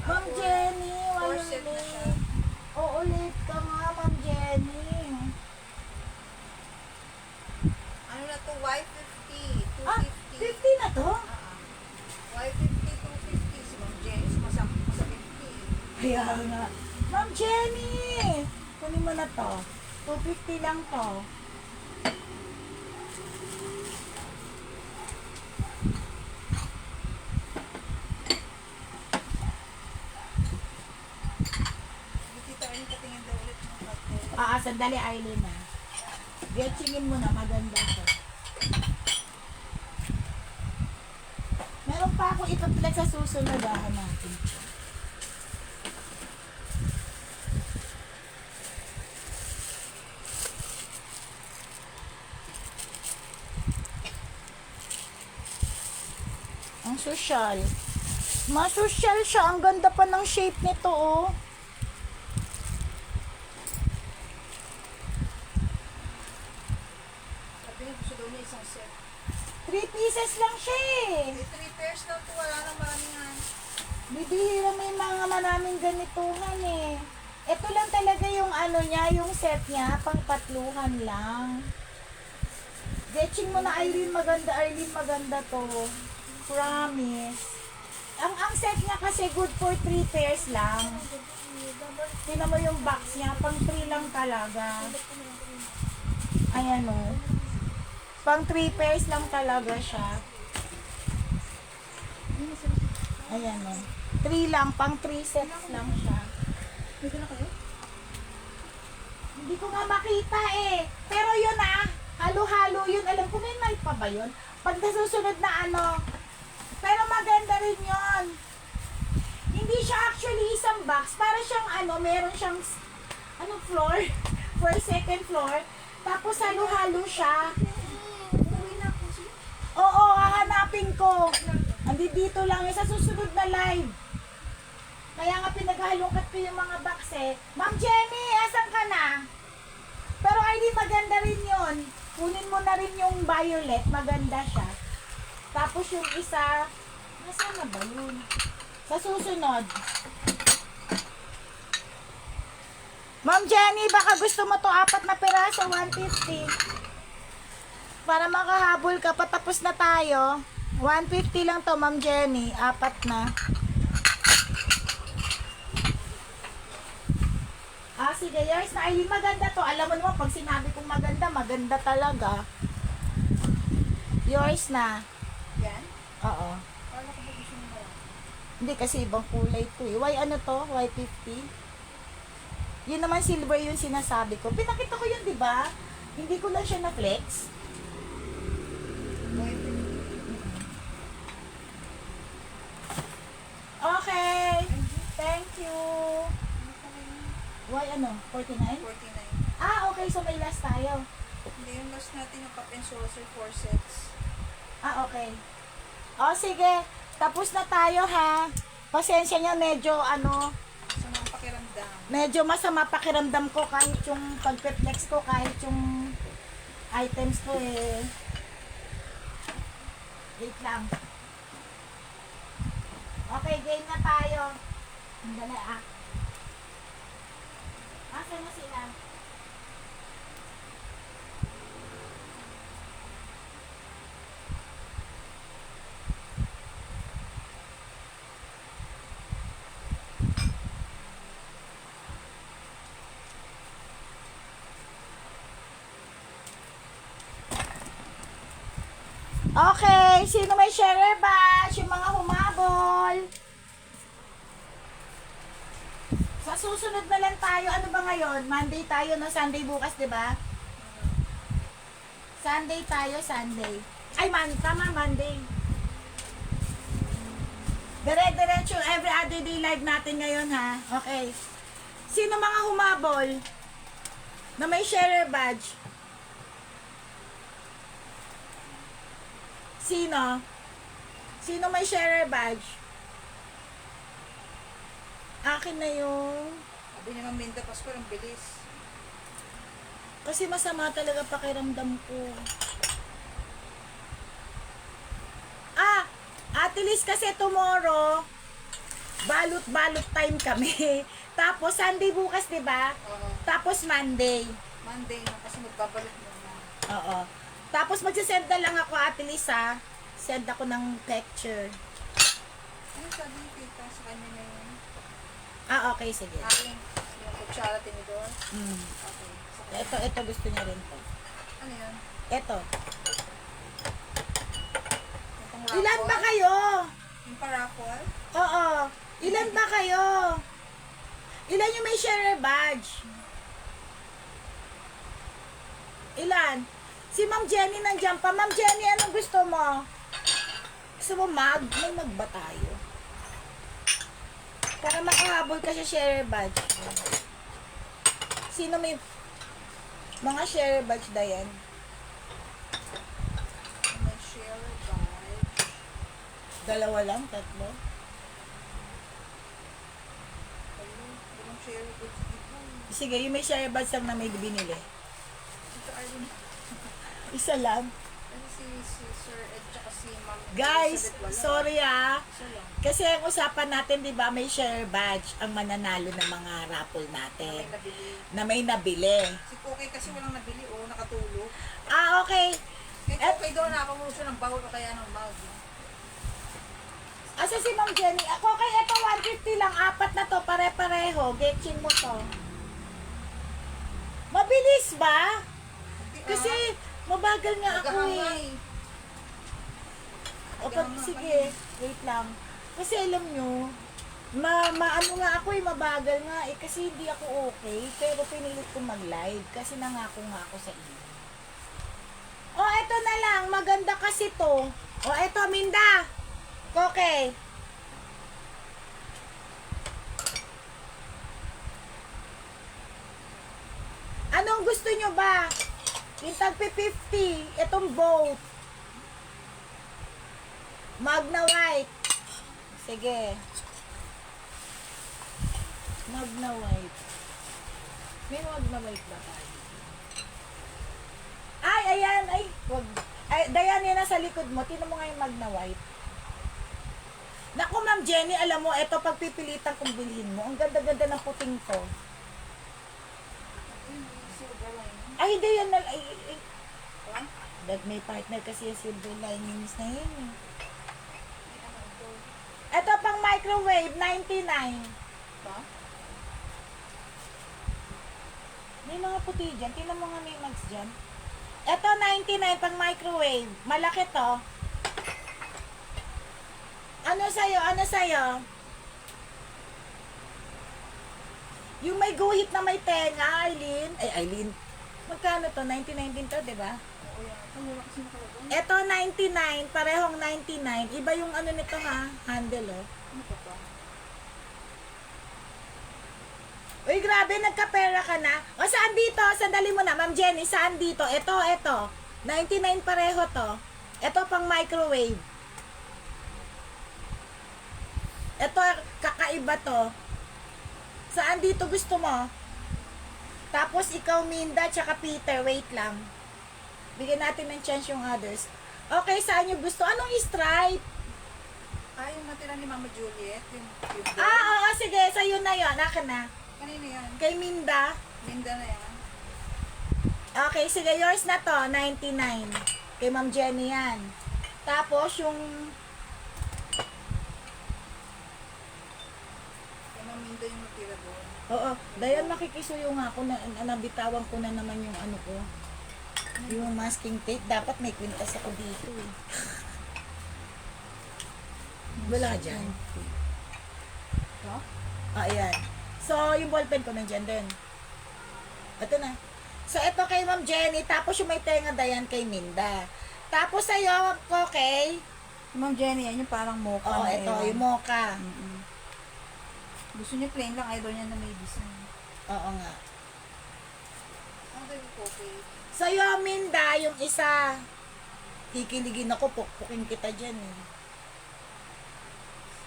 Ma'am Jenny, why Four you set na siya. late? Oo, late ka nga, Ma'am Jenny. Ano na to? Y50. Ah, 250. 50 na to? Y50, 250. Si Ma'am Jenny, sa 50. Kaya nga. Ma'am Jenny! Kunin mo na to. 250 lang to. Hindi kita rin patingin daw ulit ng kape. Sandali, Eileen na. Getchingin mo na, maganda to. Meron pa akong ipaplag sa susunod, natin. Ang social. Masosyal siya. Ang ganda pa ng shape nito, oh. Sabi niya, gusto daw niya isang set. 3 pieces lang siya, eh. 3 pairs lang to. Wala nang maraming Bibihira may mga maraming ganituhan, eh. Ito lang talaga yung ano niya, yung set niya, pang patluhan lang. Getching mo na, Irene, maganda to. Promise. Ang set niya kasi good for 3 pairs lang. Tingnan mo yung box niya, pang 3 lang talaga. Ayan, o. Pang 3 pairs lang talaga siya. Ayan, o. 3 lang, pang 3 sets lang siya. Dito na kayo? Hindi ko nga makita, eh. Pero yun, halo-halo yun. Alam ko, may pa ba yun? Pag nasusunod na ano, pero maganda rin yun. Hindi siya actually isang box. Para siyang meron siyang floor. First, second floor. Tapos halo-halo siya. Uwi na ako siya. Oo, hahanapin ko. Andi dito lang yun sa susunod na live. Kaya nga pinaghalungkat ko yung mga box, eh. Ma'am Jenny, asan ka na? Pero ID maganda rin yun. Kunin mo na rin yung violet. Maganda siya. Tapos yung isa, nasaan na ba yun? Sa susunod. Ma'am Jenny, baka gusto mo to 4 na piraso, 150. Para makahabol ka, patapos na tayo. 150 lang to, Ma'am Jenny. 4 na. Sige, yours na. Ay, maganda to. Alam mo naman, pag sinabi kong maganda, maganda talaga. Yours na. Yan? Oo. Paano ko ba gusto mo ba? Hindi kasi ibang kulay to, eh. Why ano to? Why 50? Yun naman silver yung sinasabi ko. Pinakita ko yun, di ba? Hindi ko lang siya na-flex. Okay. Thank you. Why ano? 49? 49. Okay. So may last tayo. Hindi yung last natin yung cup and saucer 4 sets. Okay. Sige. Tapos na tayo, ha. Pasensya niya, medyo Sa mga pakiramdam. medyo masama pakiramdam ko kahit yung pag-flex ko, kahit yung items ko, eh. Wait lang. Okay, game na tayo. Dali, Asan na sila? Okay, sino may share batch? Yung mga humabol. Sa susunod na lang tayo. Ano ba ngayon? Monday tayo, no? Sunday bukas, di ba? Sunday tayo, Sunday. Ay, tama, Monday. Dire-diretso, every other day live natin ngayon, ha? Okay. Sino mga humabol na may share badge? Sino? Sino may share badge? Akin na yun. Sabi ni Ma'am Linda Pascual, ang bilis. Kasi masama talaga pakiramdam ko. Ate Liz, kasi tomorrow, balot-balot time kami. Tapos, Sunday bukas, di ba? Oo. Tapos, Monday. Monday na kasi magbabalot muna. Oo. Tapos, magsisend na lang ako, Ate Liz, ha? Send ako ng picture. Ano sabi ni Tita sa kanya na yun? Okay, sige. Aking yung kutsara tinidor. Mm. Okay. Sa kanya. Ito gusto niya rin to. Ano yun? Ito. Yung pang Ilan ba raffle? kayo? Yung paraffle? Oo. Ilan ba kayo? Ilan yung may share badge? Ilan? Si Ma'am Jenny nandiyan pa. Ma'am Jenny, anong gusto mo? Gusto mo mag? May mag ba tayo? Para makahabol ka sa share badge. Sino may mga share badge, Dayan? May share badge. Dalawa lang? Tatlo? Walang share badge dito. Sige, yung may share badge lang na may binili. Ito Arlene. Isa lang. Kasi si Sir Ed tsaka si Ma'am Guys, Elizabeth wala. sorry Isa lang. Kasi ang usapan natin, di ba, may share badge ang mananalo ng mga raffle natin May nabili. na may nabili. Si Cookie kasi walang nabili o nakatulog. Okay. Eh, Cookie daw nakapamulo siya ng bawal o kaya ng mug. Asa si Ma'am Jenny? Ako kay ito 150 lang, apat na to, pare-pareho. Getchin mo to. Mabilis ba? Kasi mabagal nga ako eh. Sige, wait lang. Kasi alam nyo, maano nga ako eh, mabagal nga eh, kasi hindi ako okay, pero pinilit ko mag-live, kasi nangako nga ako sa inyo. Eto na lang, maganda kasi to. Eto, Minda. Okay. Anong gusto nyo ba? Yung tagpi 50, itong boat. Magna white. Sige. Magna white. May magna white ba tayo? Ay, ayan. Ay, wag. Ay, Dayan, yan nasa likod mo. Tinan mo nga yung magna white. Naku, Ma'am Jenny, alam mo, eto pagpipilitan kong bilhin mo. Ang ganda-ganda ng puting to. Ay, hindi yan. May partner kasi yung silver linings na yun. Ito pang microwave, 99. Ba? May mga puti dyan. Tingnan mo nga may mags dyan. Ito, 99 pang microwave. Malaki to. Ano sa'yo? Ano sa'yo? Yung may guhit na may tenga, Aileen. Ay, Aileen. Magkano to? 99 din to, di ba? Oo yan. Ang mura kasi nakalagay. Ito, 99. Parehong 99. Iba yung ano nito ha. Handle, oh. Ano pa ba? Uy, grabe, nagkapera ka na. Saan dito? Sandali mo na, Ma'am Jenny. Saan dito? Ito. 99 pareho to. Ito pang microwave. Ito, kakaiba to. Saan dito gusto mo? Tapos ikaw, Minda, tsaka Peter, wait lang. Bigyan natin ng chance yung others. Okay, saan yung gusto? Anong stripe? Ay, yung natira ni Mama Juliet. Yung Oo, sige. Sa'yo na yun. Akin na. Kanina yan. Kay Minda. Linda na yan. Okay, sige. Yours na to. 99. Kay Ma'am Jenny yan. Tapos, yung... Kaya maminda yung natira doon. Oo. Dayan, makikisuyo nga ako na nabitawan ko na naman yung ano ko. Yung masking tape. Dapat may kwintas ako dito eh. Wala dyan. Ito? Ayan. So, yung ballpen ko nandyan din. Ito na. So, ito kay Ma'am Jenny. Tapos yung may tenga Dayan kay Minda. Tapos sa'yo, okay? Ma'am Jenny, yan yung parang mocha. Oo, na ito. ewan. Yung mocha. Gusto niya plain lang. Ayaw niya na may design. Oo nga. Ano tayo yung coffee? Sa'yo, Minda, yung isa. Kikiligin ako. Pukpukin kita dyan eh.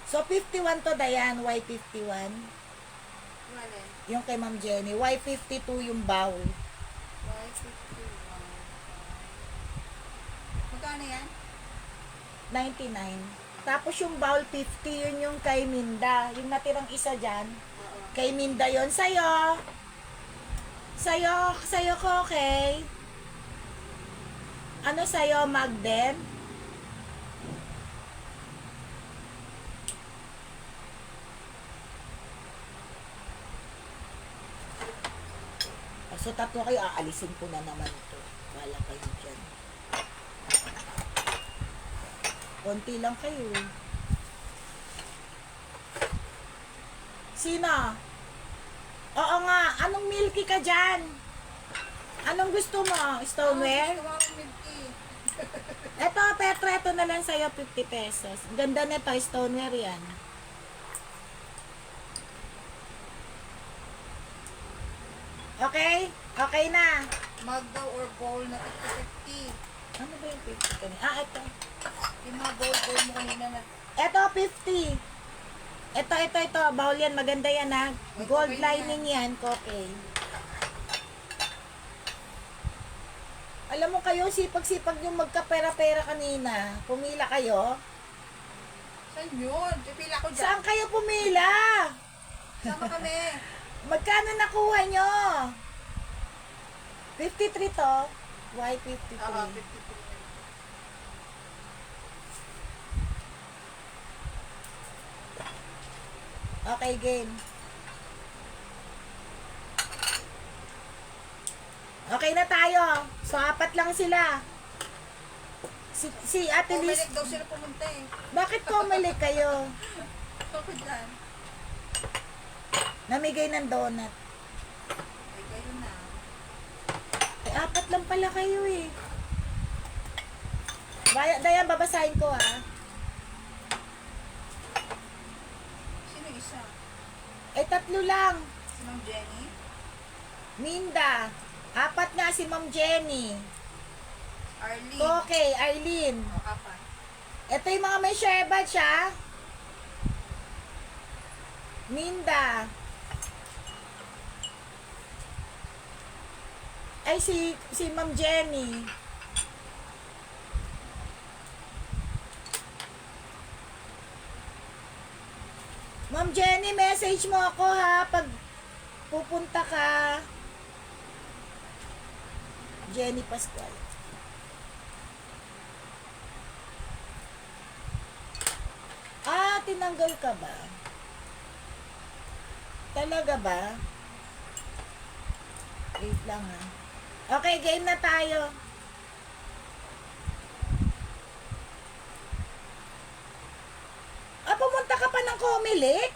So, 51 to Dayan. Why 51? Walin. Yung kay Ma'am Jenny. Y52 yung bowl. Y51. Magkano yan? 99. Tapos yung bowl 50, yun yung kay Minda. Yung natirang isa dyan. Oo. Kay Minda yon sa'yo. Sa'yo ko, okay? Ano sa'yo, Magden? So, tatlo kayo, aalisin ko na naman ito. Wala kayo dyan. Konti lang kayo. Sino? Oo nga, anong milky ka dyan? Anong gusto mo? Stoneware? Gusto ko akong milk tea. Eto, Petro, ito na lang sa'yo, 50 pesos. Ganda nito, stoneware yan. Okay? Okay na. Mug daw or bowl na 50-50. Ano ba yung 50 kanina? Ah, ito. Yung mga bowl mo kanina na Ito, 50. Ito. Bawal yan. Maganda yan, ha? Gold Okay na lining yan. Okay. Alam mo kayo, sipag-sipag yung magkapera-pera kanina. Pumila kayo. Saan yun? Pipila ko dyan. Saan kayo pumila? Sama kami. Magkano nakuha nyo? 53 to. Why 53? Oo, 53. Okay, game. Okay na tayo. So, apat lang sila. Si Ate Liz. Bumalik daw sila pumunta eh. Bakit kumalik kayo? Ako dyan. Namigay ng donut. Ay, kayo na. Eh, apat lang pala kayo eh. Dayan, babasahin ko ha. Sino isa? Eh, tatlo lang. Si Ma'am Jenny? Minda. Apat nga si Ma'am Jenny. Arlene? Okay, Arlene. O, apat. Ito yung mga may share batch ha. Minda. Ay, si Ma'am Jenny. Ma'am Jenny, message mo ako ha pag pupunta ka. Jenny Pascual. Ah, tinanggal ka ba? Talaga ba? Wait lang ha. Okay, game na tayo. Ah, pumunta ka pa ng Comelec?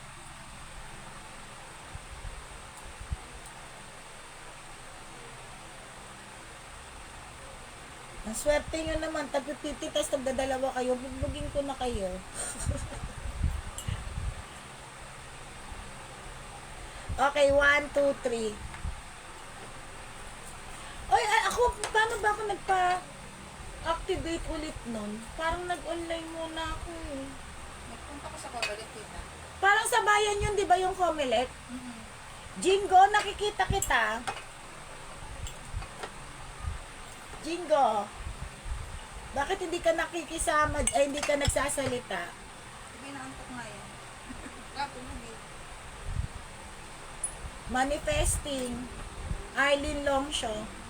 Ang swerte nyo naman, tag-50 tas tagdadalawa kayo, bugbugin ko na kayo. Okay, 1, 2, 3. Oy, ako, paano ba ako nagpa-activate ulit nun? Parang nag-online muna ako eh. Nagpunta ko sa pabalik kita. Parang sa bayan yun, di ba yung Comelec? Jingo, nakikita kita. Jingo, bakit hindi ka nakikisama, ay hindi ka nagsasalita? Sabi na antok nga yan. Kapo mo eh. Manifesting. Arlene Longshaw.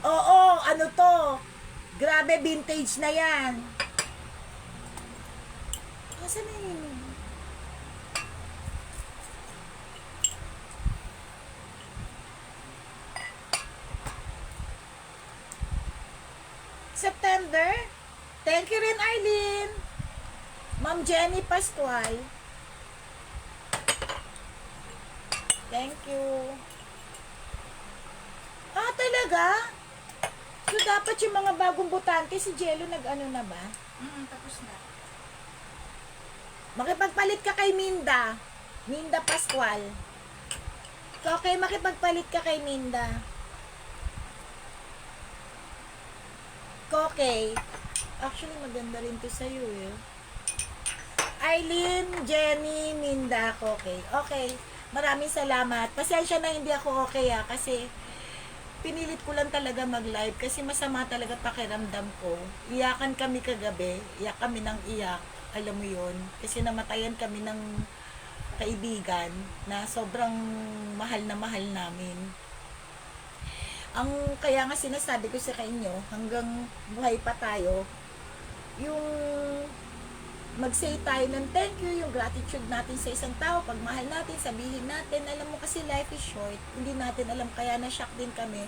Oo, ano to? Grabe, vintage na yan. Asan na yun? September? Thank you rin, Arlene. Ma'am Jenny Pascual. Thank you. Ah, talaga? So, dapat yung mga bagong botante, si Jello nag-ano na ba? Tapos na. Makipagpalit ka kay Minda. Minda Pascual. Okay, makipagpalit ka kay Minda. Okay. Actually, maganda rin to sa'yo eh. Eileen, Jenny, Minda, okay. Okay. Maraming salamat. Pasensya na hindi ako okay kasi pinilit ko lang talaga mag-live kasi masama talaga pakiramdam ko. Iyakan kami kagabi. Iyak kami ng iyak. Alam mo yun. Kasi namatayan kami ng kaibigan na sobrang mahal na mahal namin. Ang kaya nga sinasabi ko sa inyo, hanggang buhay pa tayo, yung mag-say tayo ng thank you, yung gratitude natin sa isang tao, pag mahal natin, sabihin natin, alam mo kasi life is short, hindi natin alam, kaya na-shock din kami.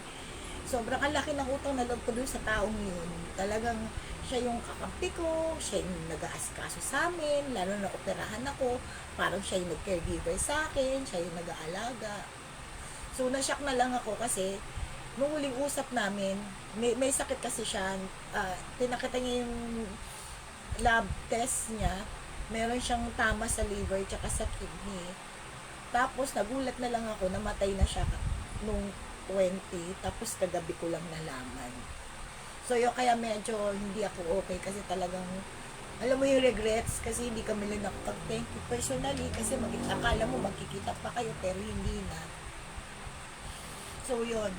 Sobrang laki ng utang na loob ko dun sa taong yun. Talagang siya yung kakampi ko, siya yung nag-aasikaso sa amin, lalo na operahan ako, parang siya yung nag-caregiver sa akin, siya yung nag-aalaga. So, na-shock na lang ako kasi, nung huling usap namin, may sakit kasi siya, pinakita niya yung lab test niya, meron siyang tama sa liver tsaka sa kidney. Tapos nagulat na lang ako, namatay na siya nung 20, tapos kagabi ko lang nalaman. So yun, kaya medyo hindi ako okay kasi talagang, alam mo yung regrets kasi hindi kami lang nakapag-thank you personally kasi akala mo magkikita pa kayo pero hindi na. So yun,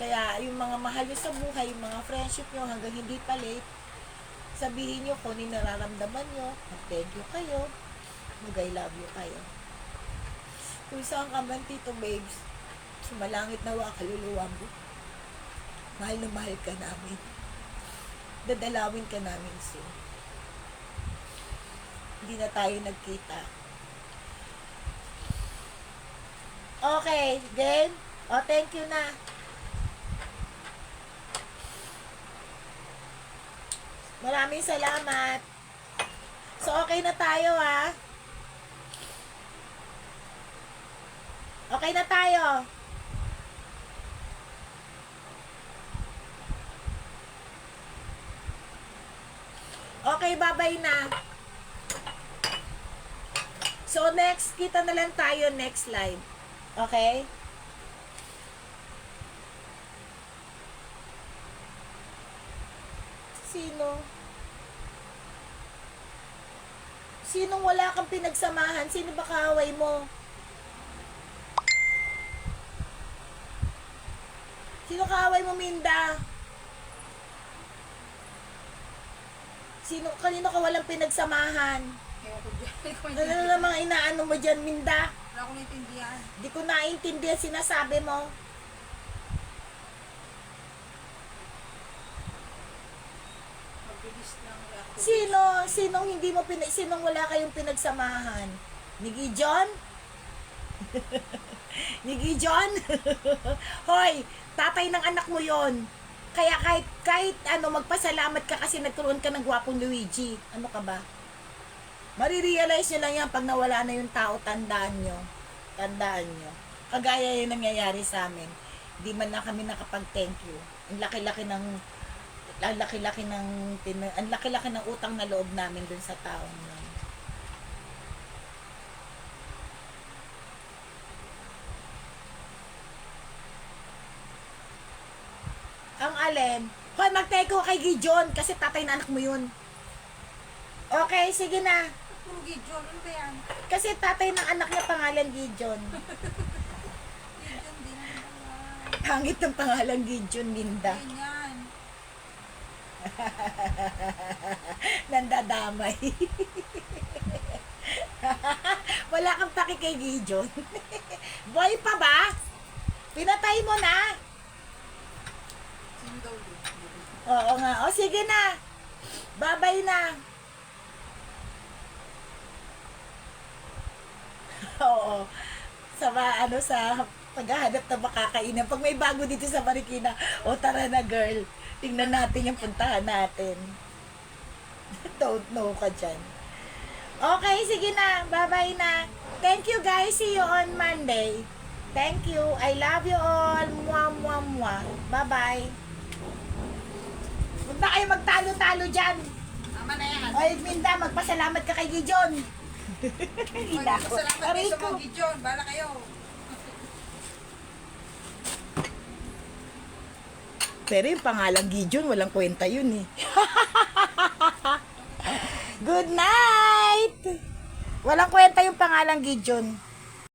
kaya yung mga mahal nyo sa buhay, yung mga friendship nyo hanggang hindi pa late, sabihin nyo kung ano nararamdaman nyo, mag-thank you kayo, mag-I love you kayo. Kung saan ka man, Tito Babes, sumalangit na wa kaluluwa mo, mahal na mahal ka namin. Dadalawin ka namin soon. Hindi na tayo nagkita. Okay, game? O, thank you na. Maraming salamat. So, okay na tayo, ha? Okay na tayo. Okay, bye-bye na. So, next, kita na lang tayo next live. Okay? Sino? Sinong wala kang pinagsamahan? Sino ba kaaway mo? Sino kaaway mo, Minda? Kanino ka walang pinagsamahan? Ewan ko dyan. Hindi ko Ano maintindihan. na mga inaano mo dyan, Minda? Wala ko naintindihan. Di ko naintindihan sinasabi mo. Mabilis lang ako. Sinong hindi mo sinong wala kayong pinagsamahan? Ni Gijon? Ni Gijon? Hoy, tatay ng anak mo 'yon. Kaya kahit ano magpasalamat ka kasi nagkaroon ka ng gwapong Luigi. Ano ka ba? Marirealize nyo lang yan pag nawala na yung tao, tandaan nyo. Tandaan nyo. Kagaya yung nangyayari sa amin. Di man na kami nakapag-thank you. Ang laki-laki ng utang na loob namin dun sa taong yun. Ang alin? Hoy, mag-thank you kay Gijon kasi tatay na anak mo yun. Okay, sige na. Puro Gijon. Ano ba yan? Kasi tatay ng anak niya pangalan Gijon. Gijon din naman. Pangit ng pangalan Gijon, Linda. Ganyan. Nandadamay. Wala kang paki kay Gijon. Boy pa ba? Pinatay mo na? Sino daw yun? Oo nga. O sige na. Babay na. Oo. Sa paghahanap na makakainan. Pag may bago dito sa Marikina, o tara na girl. Tingnan natin yung puntahan natin. Don't know ka dyan. Okay, sige na. Bye-bye na. Thank you guys. See you on Monday. Thank you. I love you all. Mwah, mwah, mwah. Bye-bye. Huwag na kayo magtalo-talo dyan. Tama na yan. Oy, Minda, magpasalamat ka kay Gijon. Hindi ako. Salamat Aray kayo sa ko. mga Gijon. Bala kayo. Pero yung pangalang Gijon, walang kwenta yun eh. Good night! Walang kwenta yung pangalang Gideon.